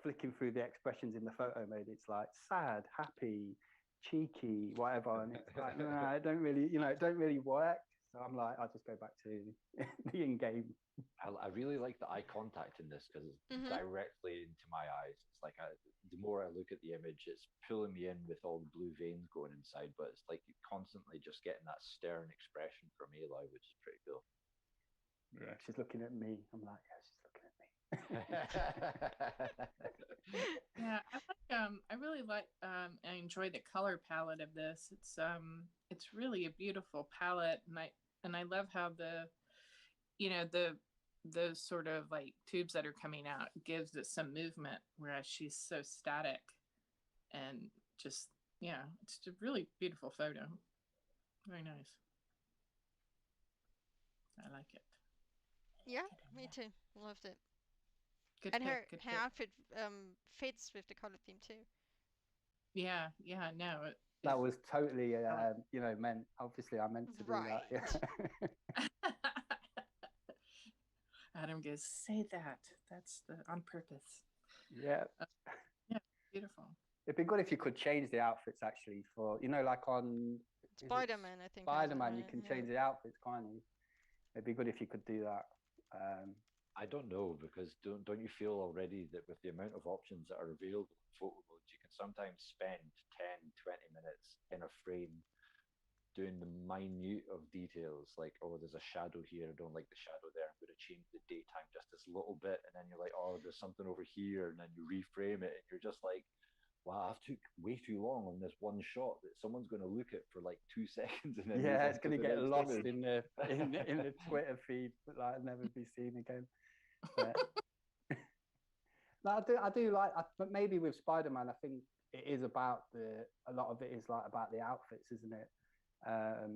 flicking through the expressions in the photo mode, it's like sad, happy, cheeky, whatever. And it's like, no, it don't really, it don't really work. So I'm like, I'll just go back to the in-game. I really like the eye contact in this because it's directly into my eyes. It's like the more I look at the image, it's pulling me in with all the blue veins going inside, but it's like constantly just getting that stern expression from Aloy, which is pretty cool. Yeah, she's looking at me. I'm like, yeah, she's looking at me. Yeah, I really like I enjoy the color palette of this. It's really a beautiful palette, and I love how those sort of like tubes that are coming out gives it some movement, whereas she's so static and just it's a really beautiful photo. Very nice. I like it. Yeah, me too. Loved it. Good And pick, her good her pick. outfit fits with the color theme too. Yeah, no, That was totally, meant. Obviously, I meant to do that. Right. Yeah. Adam goes, say that. That's the on purpose. Yeah. Yeah, beautiful. It'd be good if you could change the outfits actually for, like on Spider-Man, I think. has it, Spider-Man, you right? can Yeah. change the outfits, can't you? It'd be good if you could do that. I don't know because don't you feel already that with the amount of options that are available in photo modes, you can sometimes spend 10, 20 minutes in a frame doing the minute of details, like, oh, there's a shadow here, I don't like the shadow there, I'm going to change the daytime just this little bit, and then you're like, oh, there's something over here, and then you reframe it, and you're just like, wow, I've took way too long on this one shot that someone's going to look at for like 2 seconds, and then yeah, it's going to get lost image. in the Twitter feed, but like never be seen again. But, no, I do like, but maybe with Spider-Man, I think it is about a lot of it is like about the outfits, isn't it?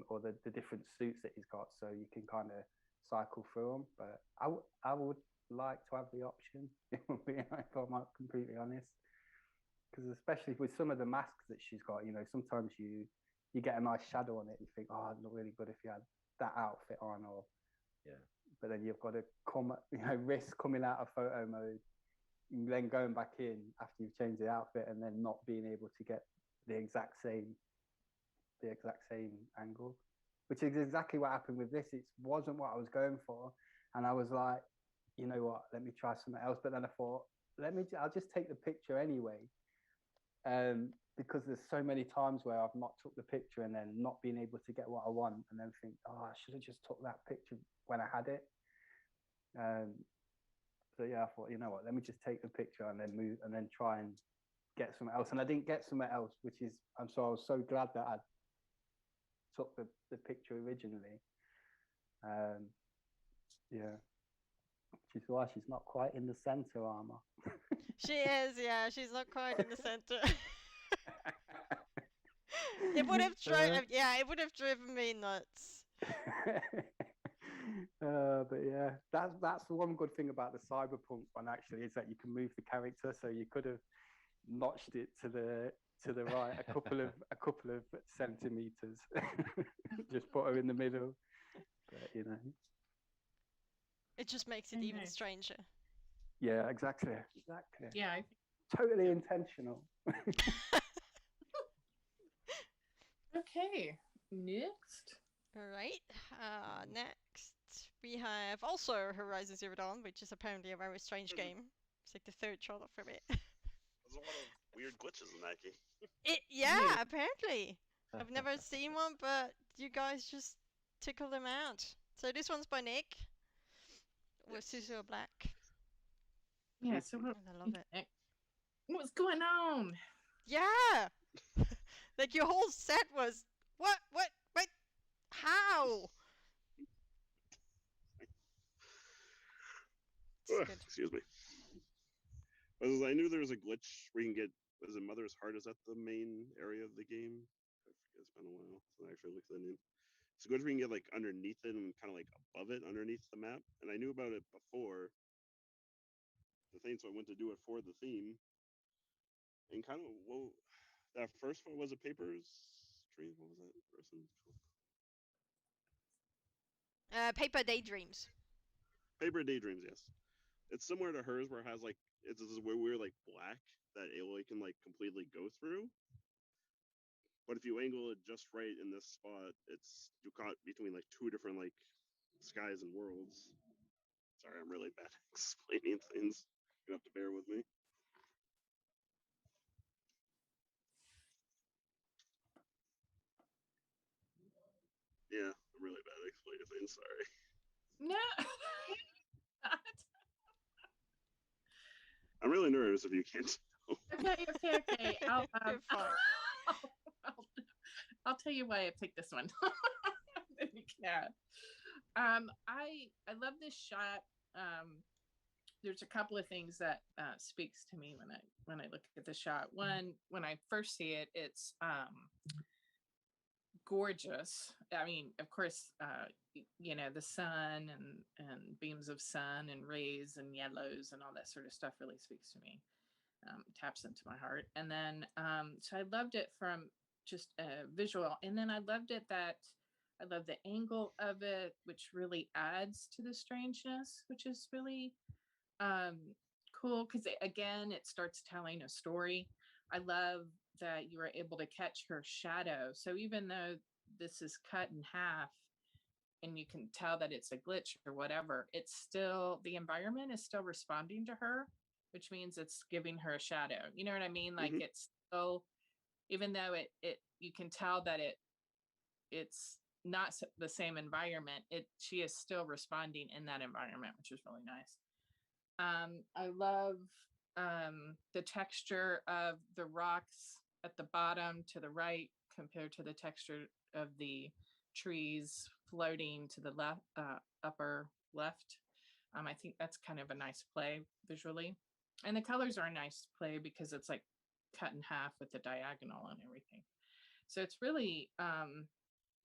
Or the different suits that he's got, so you can kind of cycle through them. But I would like to have the option, if I'm completely honest, because especially with some of the masks that she's got, sometimes you get a nice shadow on it and you think, oh, it'd look really good if you had that outfit on, or yeah. But then you've got to risk coming out of photo mode, and then going back in after you've changed the outfit, and then not being able to get the exact same angle, which is exactly what happened with this. It wasn't what I was going for, and I was like, you know what, let me try something else. But then I thought, I'll just take the picture anyway, because there's so many times where I've not took the picture and then not being able to get what I want, and then think, oh, I should have just took that picture when I had it. So yeah, I thought, you know what, let me just take the picture and then move and then try and get something else. And I didn't get something else, and so I was so glad that I took the picture originally. Yeah, which is why she's not quite in the center, armor. She is, yeah. She's not quite in the center. It would have it would have driven me nuts. But yeah, that's the one good thing about the Cyberpunk one actually, is that you can move the character, so you could have notched it to the right a couple of centimeters. Just put her in the middle, but it just makes it even stranger. Yeah, exactly. Yeah, totally intentional. Okay, next. All right. Next we have also Horizon Zero Dawn, which is apparently a very strange game. It's like the third shot of it. There's a lot of weird glitches in that game. Apparently. I've never seen one, but you guys just tickle them out. So this one's by Nick with Suso Black. Yeah, so I love it. What's going on? Yeah. Like your whole set was what? How? Excuse me. I knew there was a glitch where you can get, was it Mother's Heart? Is that the main area of the game? I forget, it's been a while. So I actually looked at the name. It's a glitch where you can get like underneath it and kind of like above it, underneath the map. And I knew about it before the thing, so I went to do it for the theme. And kind of, well, that first one was a Papers Dream. What was that person? Paper Daydreams. Paper Daydreams, yes. It's similar to hers, where it has like, it's this weird like black that Aloy can like completely go through. But if you angle it just right in this spot, you're caught between like two different like skies and worlds. Sorry, I'm really bad at explaining things. You have to bear with me. Yeah, I'm really bad at explaining things. Sorry. No. I'm really nervous if you can't tell. Okay. I'll tell you why I picked this one. I love this shot. There's a couple of things that speaks to me when I look at the shot. One, when I first see it, it's gorgeous. I mean, of course, the sun and beams of sun and rays and yellows and all that sort of stuff really speaks to me. Taps into my heart. And then so I loved it from just visual. And then I loved it that I love the angle of it, which really adds to the strangeness, which is really um, cool because again, it starts telling a story. I love that you were able to catch her shadow. So even though this is cut in half, and you can tell that it's a glitch or whatever, it's still the environment is still responding to her, which means it's giving her a shadow. You know what I mean? Like it's still, even though it you can tell that it's not the same environment, she is still responding in that environment, which is really nice. I love the texture of the rocks at the bottom to the right compared to the texture of the trees floating to the left, upper left. I think that's kind of a nice play visually. And the colors are a nice play because it's like cut in half with the diagonal and everything. So it's really,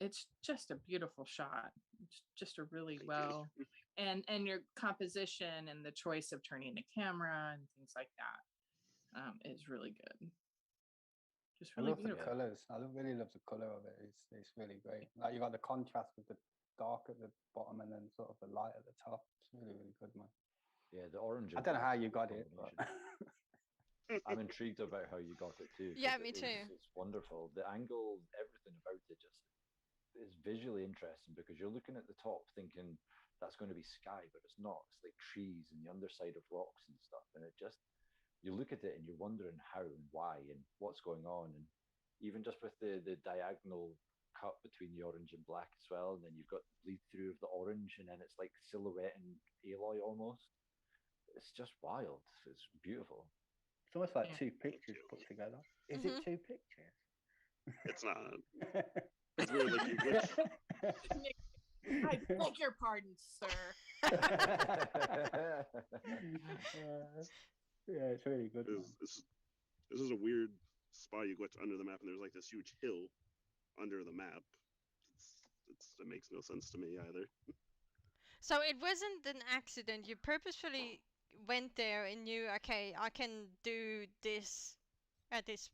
it's just a beautiful shot. It's just a really well, and your composition and the choice of turning the camera and things like that is really good. Just really beautiful. The colors. I really love the color of it. It's really great. Like you got the contrast with the dark at the bottom and then sort of the light at the top. It's really, really good, man. Yeah, the orange. I don't know how you got it, but I'm intrigued about how you got it too. Yeah, me too. It's wonderful. The angle, everything about it just is visually interesting because you're looking at the top thinking that's going to be sky, but it's not. It's like trees and the underside of rocks and stuff. And it just, you look at it and you're wondering how and why and what's going on. And even just with the diagonal cut between the orange and black as well. And then you've got the bleed through of the orange and then it's like silhouette and Aloy almost. It's just wild. It's beautiful. It's almost like two pictures put together. Is it two pictures? It's not. It's weird, like you glitch. I beg your pardon, sir. Yeah, it's really good. This is a weird spot you glitch under the map, and there's like this huge hill under the map. It makes no sense to me either. So it wasn't an accident. You purposefully went there and knew, okay, I can do this at this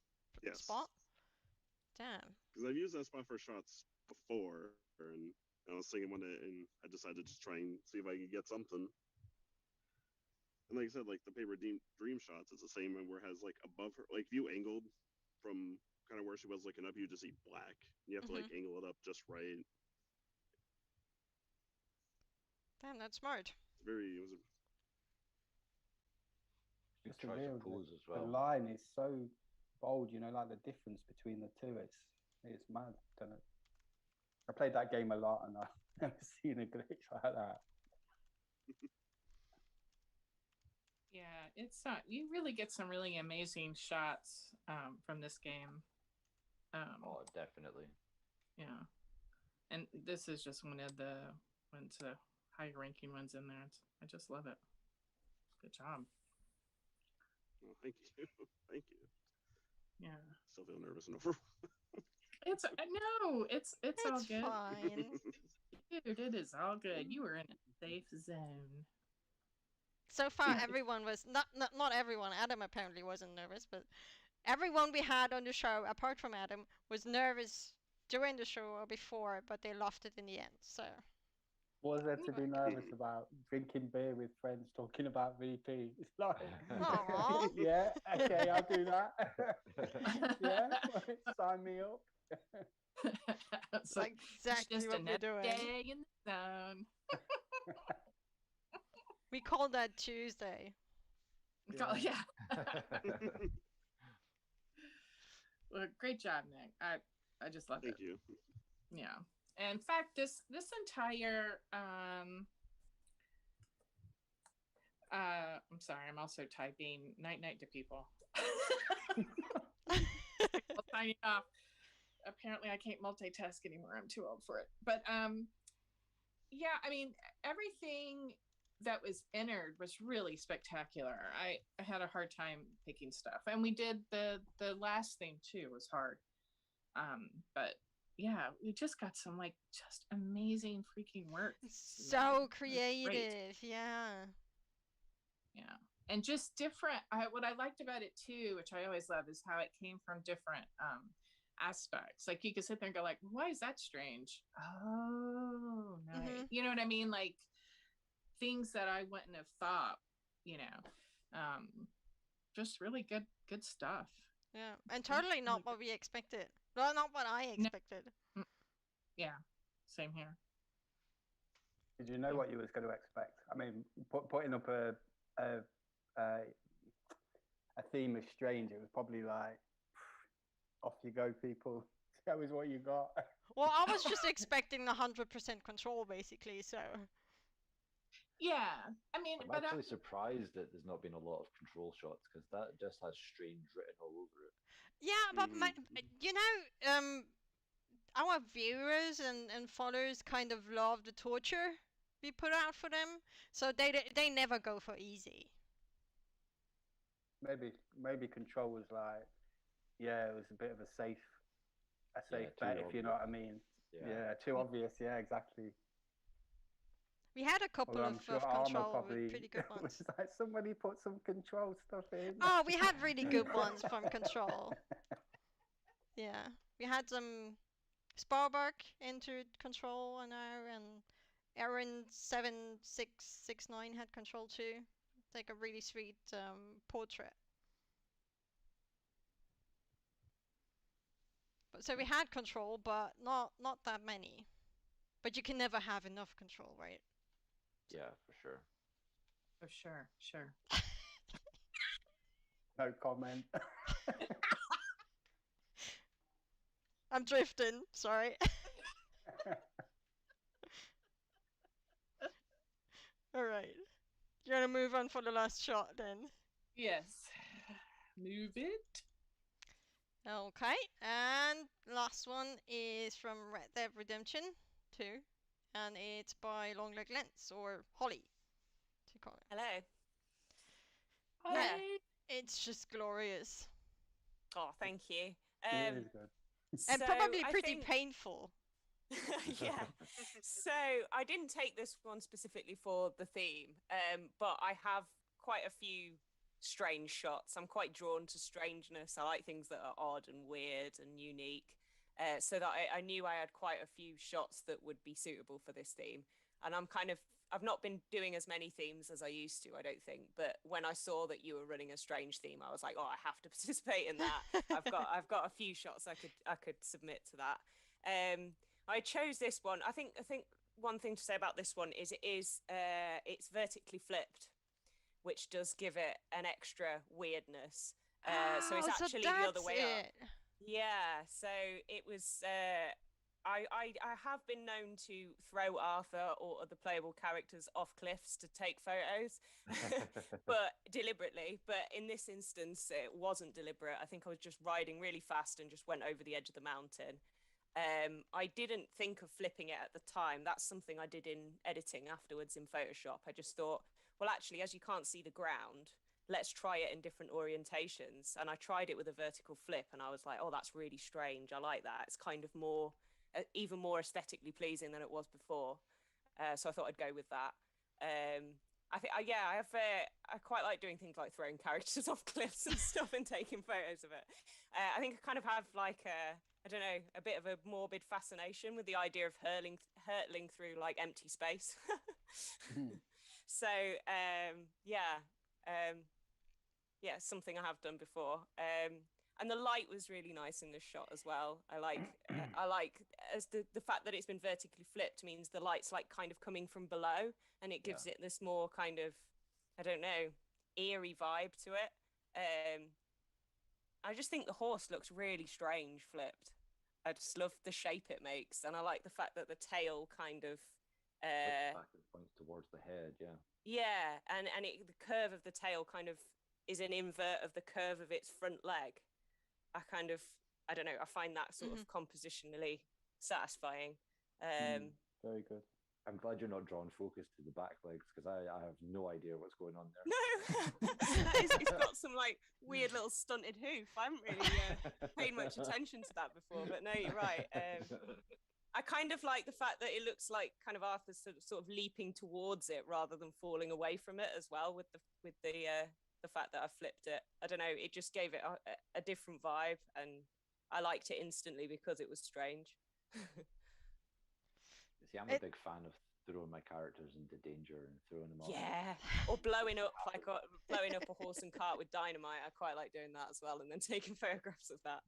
spot. Damn. Because I've used that spot for shots before, and I was thinking one day, and I decided to just try and see if I could get something. And like I said, like the paper dream shots, it's the same where it has like above her, like view angled from kind of where she was looking up, you just see black. You have to like angle it up just right. Damn, that's smart. It was just a real pose as well. The line is so bold, you know, like the difference between the two. It's mad, don't it? I played that game a lot, and I've never seen a glitch like that. Yeah, it's you really get some really amazing shots from this game. Oh, definitely. Yeah, and this is just one of the higher ranking ones in there. I just love it. Good job. Well, thank you. Thank you. Yeah. Still feel nervous and overwhelmed. It's all good. Fine. Dude, it is all good. You were in a safe zone. So far, everyone was not everyone. Adam apparently wasn't nervous, but everyone we had on the show, apart from Adam, was nervous during the show or before, but they loved it in the end. So. What was there to be nervous about? Drinking beer with friends, talking about VP. It's like, yeah, okay, I'll do that. Yeah, sign me up. It's like exactly just what we're doing. Day in the zone. We call that Tuesday. Yeah. Well, great job, Nick. I just love it. Thank you. Yeah. And in fact, this entire I'm sorry, I'm also typing night to people. People signing off. Apparently I can't multitask anymore. I'm too old for it. But yeah, I mean, everything that was entered was really spectacular. I had a hard time picking stuff. And we did the last thing too was hard. But yeah, we just got some like just amazing freaking work. So creative, yeah. Yeah, and just different. What I liked about it too, which I always love, is how it came from different aspects. Like you could sit there and go like, why is that strange? Oh, nice. Mm-hmm. You know what I mean? Like things that I wouldn't have thought, you know. Just really good stuff. Yeah, and totally not what we expected. Well, not what I expected. No. Yeah, same here. Did you know what you was going to expect? I mean, putting up a theme of strange, it was probably like, off you go, people. That was what you got. Well, I was just expecting 100% control, basically. So. Yeah, I mean, I'm but actually surprised that there's not been a lot of control shots because that just has strange written all over it. Yeah, but you know, our viewers and followers kind of love the torture we put out for them, so they never go for easy. Maybe control was like, yeah, it was a bit of a safe bet, if you know what I mean. Yeah, too obvious. Yeah, exactly. We had a couple of control with pretty good ones. It was like somebody put some control stuff in. Oh, we had really good ones from control. Yeah, we had some Sparbark entered control, I know, and Aaron 7669 had control too. It's like a really sweet portrait. But so we had control, but not that many. But you can never have enough control, right? Yeah, for sure. for sure. No comment. I'm drifting, sorry. Alright. You're gonna move on for the last shot then. Yes. Move it. Okay, and last one is from Red Dead Redemption 2, and it's by Longleg Lens, or Holly, to call it. Hello. Yeah, it's just glorious. Oh, thank you. It is good. And so probably I pretty think- painful. Yeah. So I didn't take this one specifically for the theme, but I have quite a few strange shots. I'm quite drawn to strangeness. I like things that are odd and weird and unique. So that I knew I had quite a few shots that would be suitable for this theme. And I've not been doing as many themes as I used to, I don't think. But when I saw that you were running a strange theme, I was like, oh, I have to participate in that. I've got a few shots I could submit to that. I chose this one. I think one thing to say about this one is it's vertically flipped, which does give it an extra weirdness. So it's actually the other way up. Yeah. So it was. I have been known to throw Arthur or other playable characters off cliffs to take photos, but deliberately. But in this instance, it wasn't deliberate. I think I was just riding really fast and just went over the edge of the mountain. I didn't think of flipping it at the time. That's something I did in editing afterwards in Photoshop. I just thought, well, actually, as you can't see the ground, let's try it in different orientations. And I tried it with a vertical flip, and I was like, oh, that's really strange. I like that. It's kind of more, even more aesthetically pleasing than it was before. So I thought I'd go with that. I think, I quite like doing things like throwing characters off cliffs and stuff and taking photos of it. I think I kind of have like I don't know, a bit of a morbid fascination with the idea of hurtling through like empty space. So something I have done before. And the light was really nice in this shot as well. I like as the fact that it's been vertically flipped means the light's like kind of coming from below, and it gives it this more kind of, I don't know, eerie vibe to it. I just think the horse looks really strange flipped. I just love the shape it makes, and I like the fact that the tail kind of back and points towards the head. Yeah, and the curve of the tail kind of is an invert of the curve of its front leg. I don't know, I find that sort of compositionally satisfying. Very good. I'm glad you're not drawing focus to the back legs, because I have no idea what's going on there. No, it's got some like weird little stunted hoof. I haven't really paid much attention to that before, but no, you're right. I kind of like the fact that it looks like kind of Arthur's sort of leaping towards it rather than falling away from it as well, with the fact that I flipped it. I don't know, it just gave it a different vibe, and I liked it instantly because it was strange. See, I'm a big fan of throwing my characters into danger and throwing them off. Yeah, or blowing up blowing up a horse and cart with dynamite. I quite like doing that as well, and then taking photographs of that.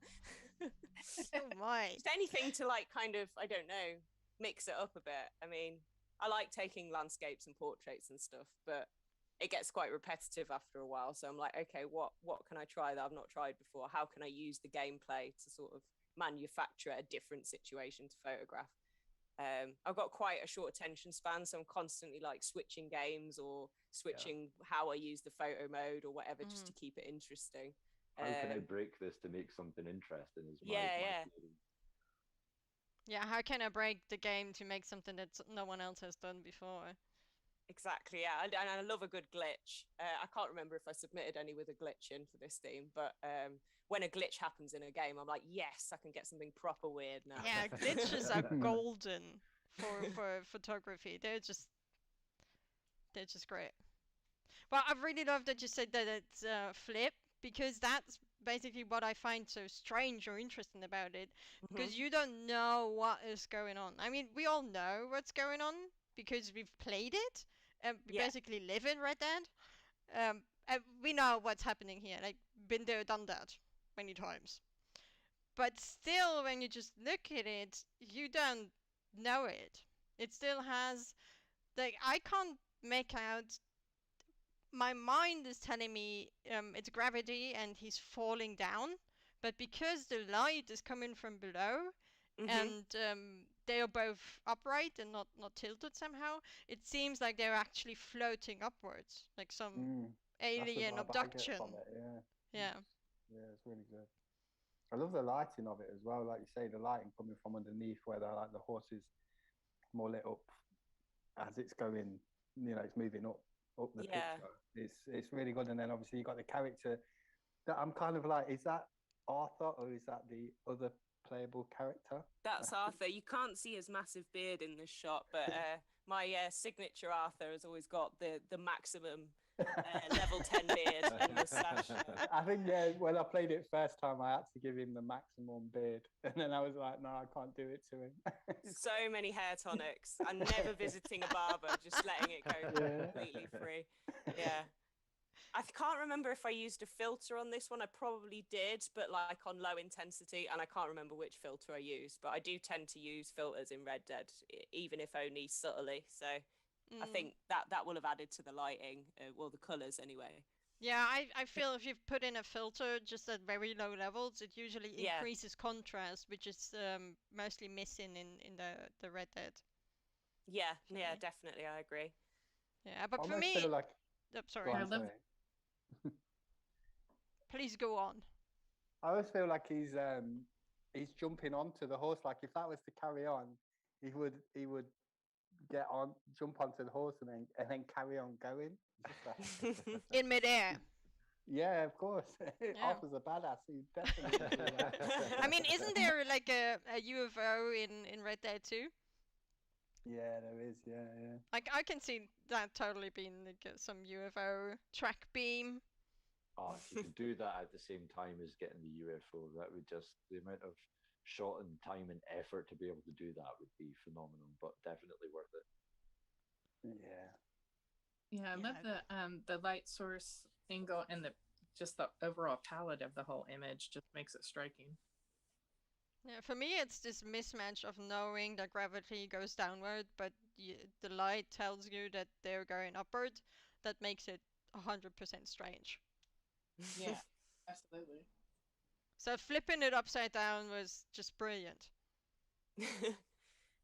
Oh my. Just anything to like kind of, I don't know, mix it up a bit. I mean, I like taking landscapes and portraits and stuff, but it gets quite repetitive after a while. So I'm like, okay, what can I try that I've not tried before? How can I use the gameplay to sort of manufacture a different situation to photograph? I've got quite a short attention span, so I'm constantly like switching games or switching how I use the photo mode or whatever, just to keep it interesting. How can I break this to make something interesting? Is my yeah. theory. Yeah, how can I break the game to make something that no one else has done before? Exactly, yeah, and I love a good glitch. I can't remember if I submitted any with a glitch in for this theme, but when a glitch happens in a game, I'm like, yes, I can get something proper weird now. Yeah, glitches are golden for photography. They're just great. Well, I really love that you said that it's flip, because that's basically what I find so strange or interesting about it, because you don't know what is going on. I mean, we all know what's going on because we've played it and we basically live in Red Dead. And we know what's happening here. Like, been there, done that many times. But still, when you just look at it, you don't know it. It still has, like, I can't make out. My mind is telling me it's gravity and he's falling down, but because the light is coming from below and they are both upright and not tilted somehow, it seems like they're actually floating upwards, like some alien abduction. Yeah. Yeah, it's really good. I love the lighting of it as well. Like you say, the lighting coming from underneath, where like the horse is more lit up as it's going. It's moving up the picture. It's really good. And then obviously you got the character that I'm kind of like, is that Arthur or is that the other playable character? That's Arthur. You can't see his massive beard in this shot, but my signature Arthur has always got the maximum level 10 beard and moustache. I think when I played it first time, I had to give him the maximum beard, and then I was like, no, I can't do it to him. So many hair tonics and never visiting a barber, just letting it go completely free. Yeah. I can't remember if I used a filter on this one. I probably did, but like on low intensity, and I can't remember which filter I used, but I do tend to use filters in Red Dead, even if only subtly. So I think that will have added to the lighting, well, the colours anyway. Yeah, I feel if you've put in a filter just at very low levels, it usually increases contrast, which is mostly missing in the Red Dead. Yeah, definitely, I agree. Yeah, but for me, feel like... sorry. Please go on. I always feel like he's jumping onto the horse. Like if that was to carry on, he would jump onto the horse and then carry on going. In midair. Yeah, of course. Arthur's a badass. He definitely do that. I mean, isn't there like a UFO in Red Dead too? Yeah, there is. Yeah. Like I can see that totally being like some UFO track beam. Oh, if you could do that at the same time as getting the UFO, that would just, the amount of shot and time and effort to be able to do that would be phenomenal, but definitely worth it. Yeah, I love the light source angle and the overall palette of the whole image just makes it striking. Yeah, for me it's this mismatch of knowing that gravity goes downward, but the light tells you that they're going upward. That makes it 100% strange. Yeah, absolutely. So flipping it upside down was just brilliant.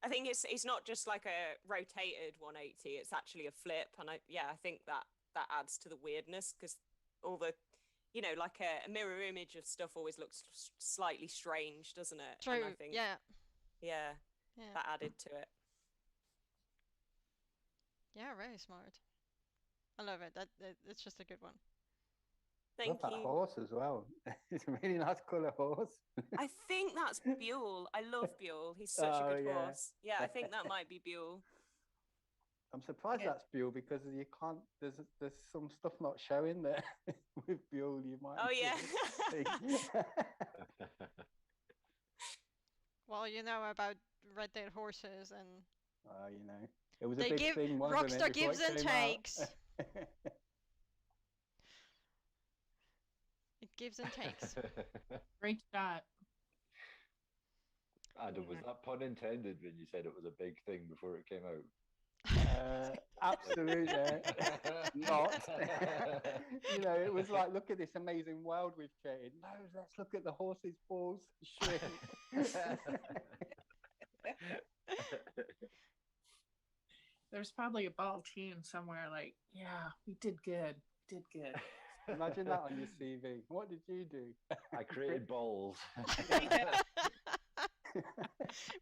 I think it's not just like a rotated 180, it's actually a flip, and I think that adds to the weirdness, because all the, like a mirror image of stuff always looks slightly strange, doesn't it? True. And I think, yeah, that added to it. Yeah, very smart. I love it. It's just a good one. Thank you. That horse as well. It's a really nice colour horse. I think that's Buell. I love Buell. He's such a good horse. Yeah, I think that might be Buell. I'm surprised that's Buell, because you can't. There's some stuff not showing there with Buell. You might. Oh yeah. Well, you know about Red Dead horses, and You know, it was a they big give thing, wasn't it, Rockstar before gives it and came out? takes. It gives and takes. Great shot. Adam, was that pun intended when you said it was a big thing before it came out? Absolutely not. You know, it was like, look at this amazing world we've created. No, let's look at the horses' balls shrink. There's probably a ball team somewhere like, yeah, we did good. Did good. Imagine that on your CV. What did you do? I created balls.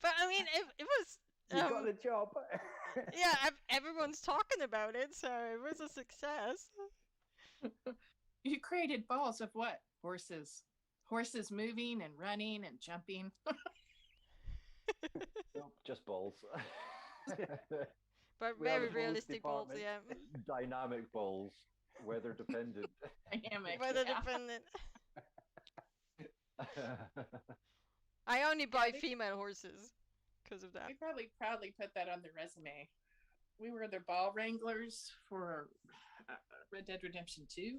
But I mean, it was. You got the job. Yeah, everyone's talking about it, so it was a success. You created balls of what? Horses. Horses moving and running and jumping. Nope, just balls. But We are very the balls realistic balls, department. yeah. Dynamic balls, weather dependent. Dynamic. Weather yeah. dependent. I only buy they- female horses because of that. We probably proudly put that on the resume. We were the ball wranglers for Red Dead Redemption 2.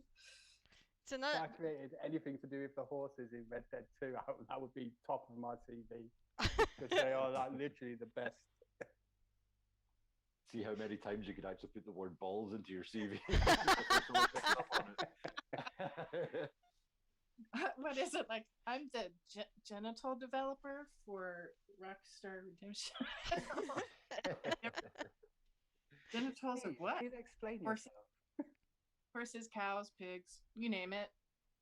It's If another. I created anything to do with the horses in Red Dead 2, that would be top of my CV. Because they are like literally the best. See how many times you could actually put the word balls into your CV. What is it like? I'm the genital developer for Rockstar Redemption. Genitals of what? Please explain Horse- yourself. Horses, cows, pigs, you name it.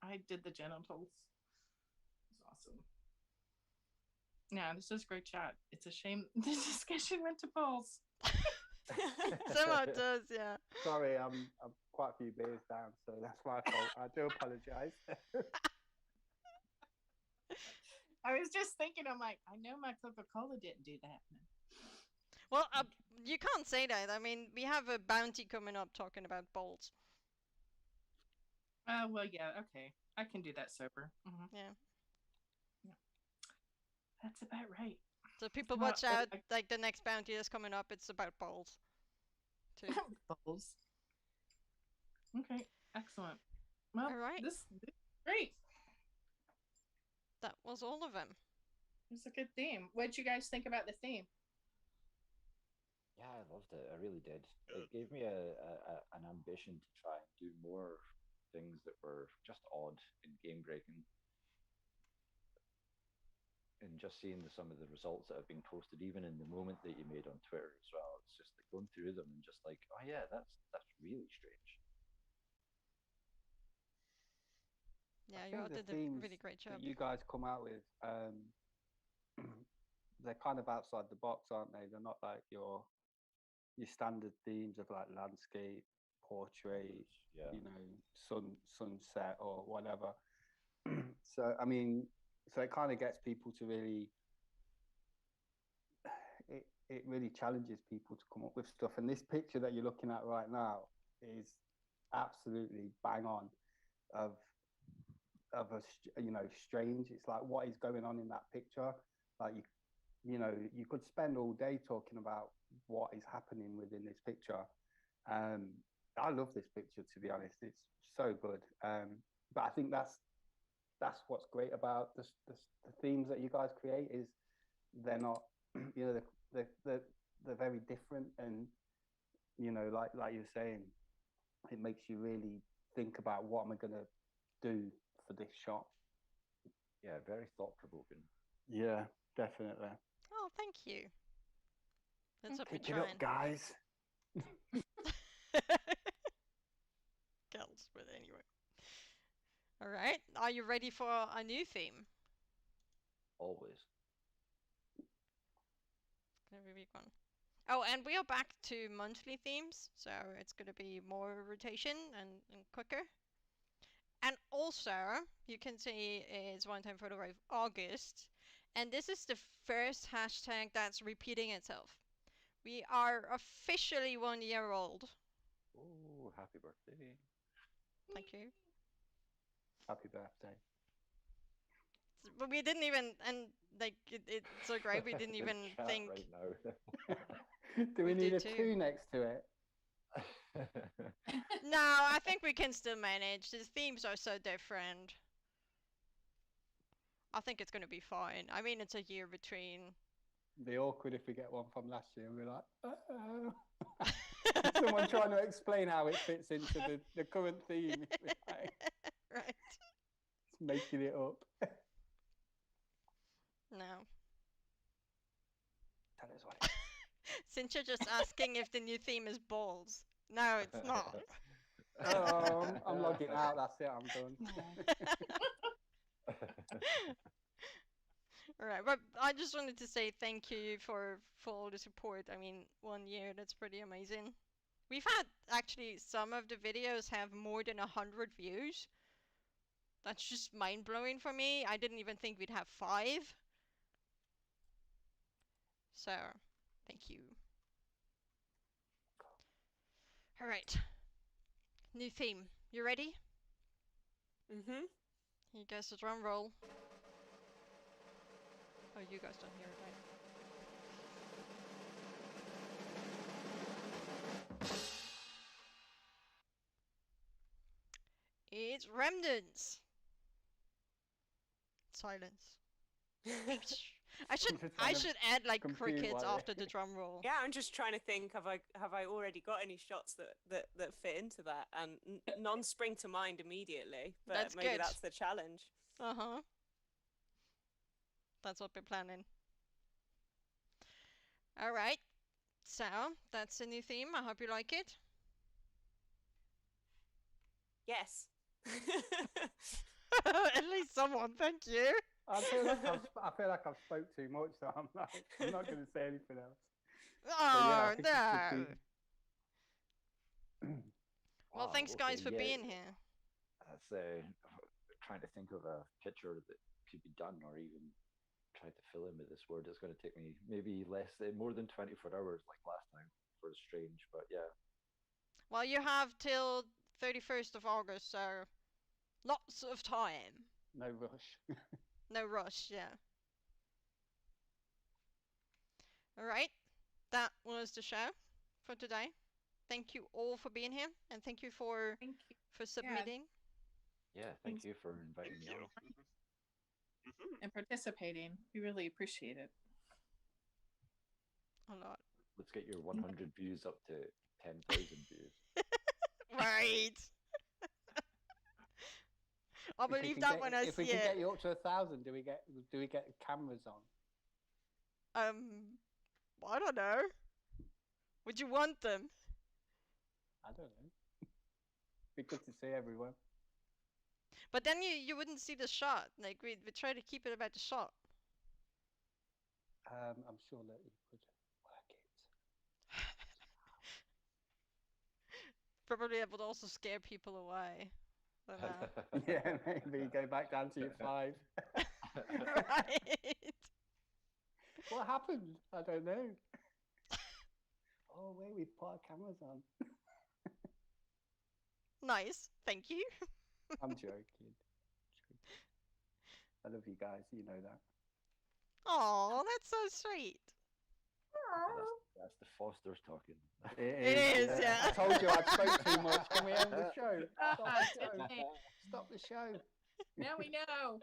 I did the genitals. It's awesome. Yeah, this is a great chat. It's a shame this discussion went to balls. Somehow it does, yeah. Sorry, I'm quite a few beers down, so that's my fault. I do apologise. I was just thinking, I'm like, I know my Coca-Cola didn't do that. Well, you can't say that. I mean, we have a bounty coming up talking about balls. Well, yeah, okay. I can do that sober. Mhm. Yeah. That's about right. So people Well, watch out. Like the next bounty that's coming up, it's about balls. Too. Balls. Okay, excellent. Well, All right. this is great. That was all of them. It's a good theme. What did you guys think about the theme? Yeah, I loved it. I really did. It gave me an ambition to try and do more things that were just odd and game breaking. And just seeing some of the results that have been posted, even in the moment that you made on Twitter as well, it's just like going through them and just like, oh yeah, that's really strange. Yeah, I you all think the did a themes really great job. that you guys come out with, they're kind of outside the box, aren't they? They're not like your standard themes of like landscape, portrait, Yeah. you know, sunset or whatever. So I mean, so it kind of gets people to really, it really challenges people to come up with stuff. And this picture that you're looking at right now is absolutely bang on of a you know, strange. It's like, what is going on in that picture? Like you know, you could spend all day talking about what is happening within this picture. I love this picture, to be honest. It's so good. But I think that's what's great about the themes that you guys create is they're not, you know, they're very different, and you know, like you're saying, it makes you really think about what am I going to do for this shot. Yeah, very thought provoking. Yeah, definitely. Oh, thank you. That's what we're Pick it up, trying. guys. Girls, but anyway. All right. Are you ready for a new theme? Always. Gonna be a big one. Oh, and we are back to monthly themes, so it's gonna be more rotation and quicker. And also, you can see it's one time for the Rave August, and this is the first hashtag that's repeating itself. We are officially 1 year old. Oh, happy birthday. Thank you. Happy birthday. but we didn't even, and like it's so great we didn't The even chat think. right now. Do we We need do a too. 2 next to it? No, I think we can still manage. The themes are so different. I think it's gonna be fine. I mean, it's a year between. Be awkward if we get one from last year and we're like, oh. Someone trying to explain how it fits into the current theme. Like, Right. it's making it up. No. Tell us what it Since you're just asking if the new theme is balls. No, it's not. is. Oh, I'm logging out. That's it. I'm done. Alright, but I just wanted to say thank you for all the support. I mean, 1 year, that's pretty amazing. We've had, actually, some of the videos have more than 100 views. That's just mind-blowing for me. I didn't even think we'd have 5. So, thank you. Alright. New theme. You ready? Mhm. Here goes the drum roll. Oh, you guys don't hear it, right? It's Remnants. Silence. I should Just trying to add like compute crickets while after the drum roll. Yeah, I'm just trying to think. Have I already got any shots that fit into that? And none spring to mind immediately. But That's maybe good. that's the challenge. Uh-huh. That's what we're planning. Alright. So, that's a new theme. I hope you like it. Yes. At least someone, thank you. I feel like I've spoke too much, so I'm not going to say anything else. Oh, I think it should no. be- Well, Wow, thanks guys okay, for yeah, being here. That's trying to think of a picture that could be done, or even try to fill in with this word. It's going to take me maybe more than 24 hours, like last time for Strange. But yeah, Well, you have till 31st of August, so lots of time. No rush. No rush, yeah. Alright, that was the show for today. Thank you all for being here, and thank you for Thank you. submitting. yeah. Thank you for inviting Thank me you. on. Mhm. And participating. We really appreciate it. A lot. Let's get your 100 views up to 10,000 views. Right. I'll If we believe can that get- when I If we see can it. get you up to 1,000, do we get cameras on? I don't know. Would you want them? I don't know. Be good to see everyone. But then you wouldn't see the shot. Like we try to keep it about the shot. I'm sure that you could work it. Probably it would also scare people away. Don't know. Yeah, maybe go back down to your 5. Right. What happened? I don't know. Oh wait, we put our cameras on. Nice. Thank you. I'm joking. I love you guys. You know that. Oh, that's so sweet. That's the Fosters talking. It is, yeah. I told you I spoke too much. Can we end the show? Stop the show. Now we know.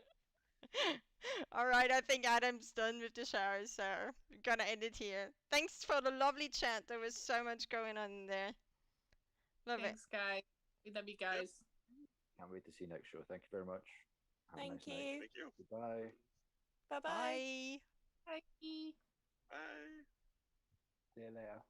Alright, I think Adam's done with the show, so we're gonna end it here. Thanks for the lovely chat. There was so much going on in there. Love Thanks, guys. We love you guys. Can't wait to see you next show. Thank you very much. Have a Thank nice night. you. Thank you. Goodbye. Bye it. bye. Bye. Bye. Bye. See you later.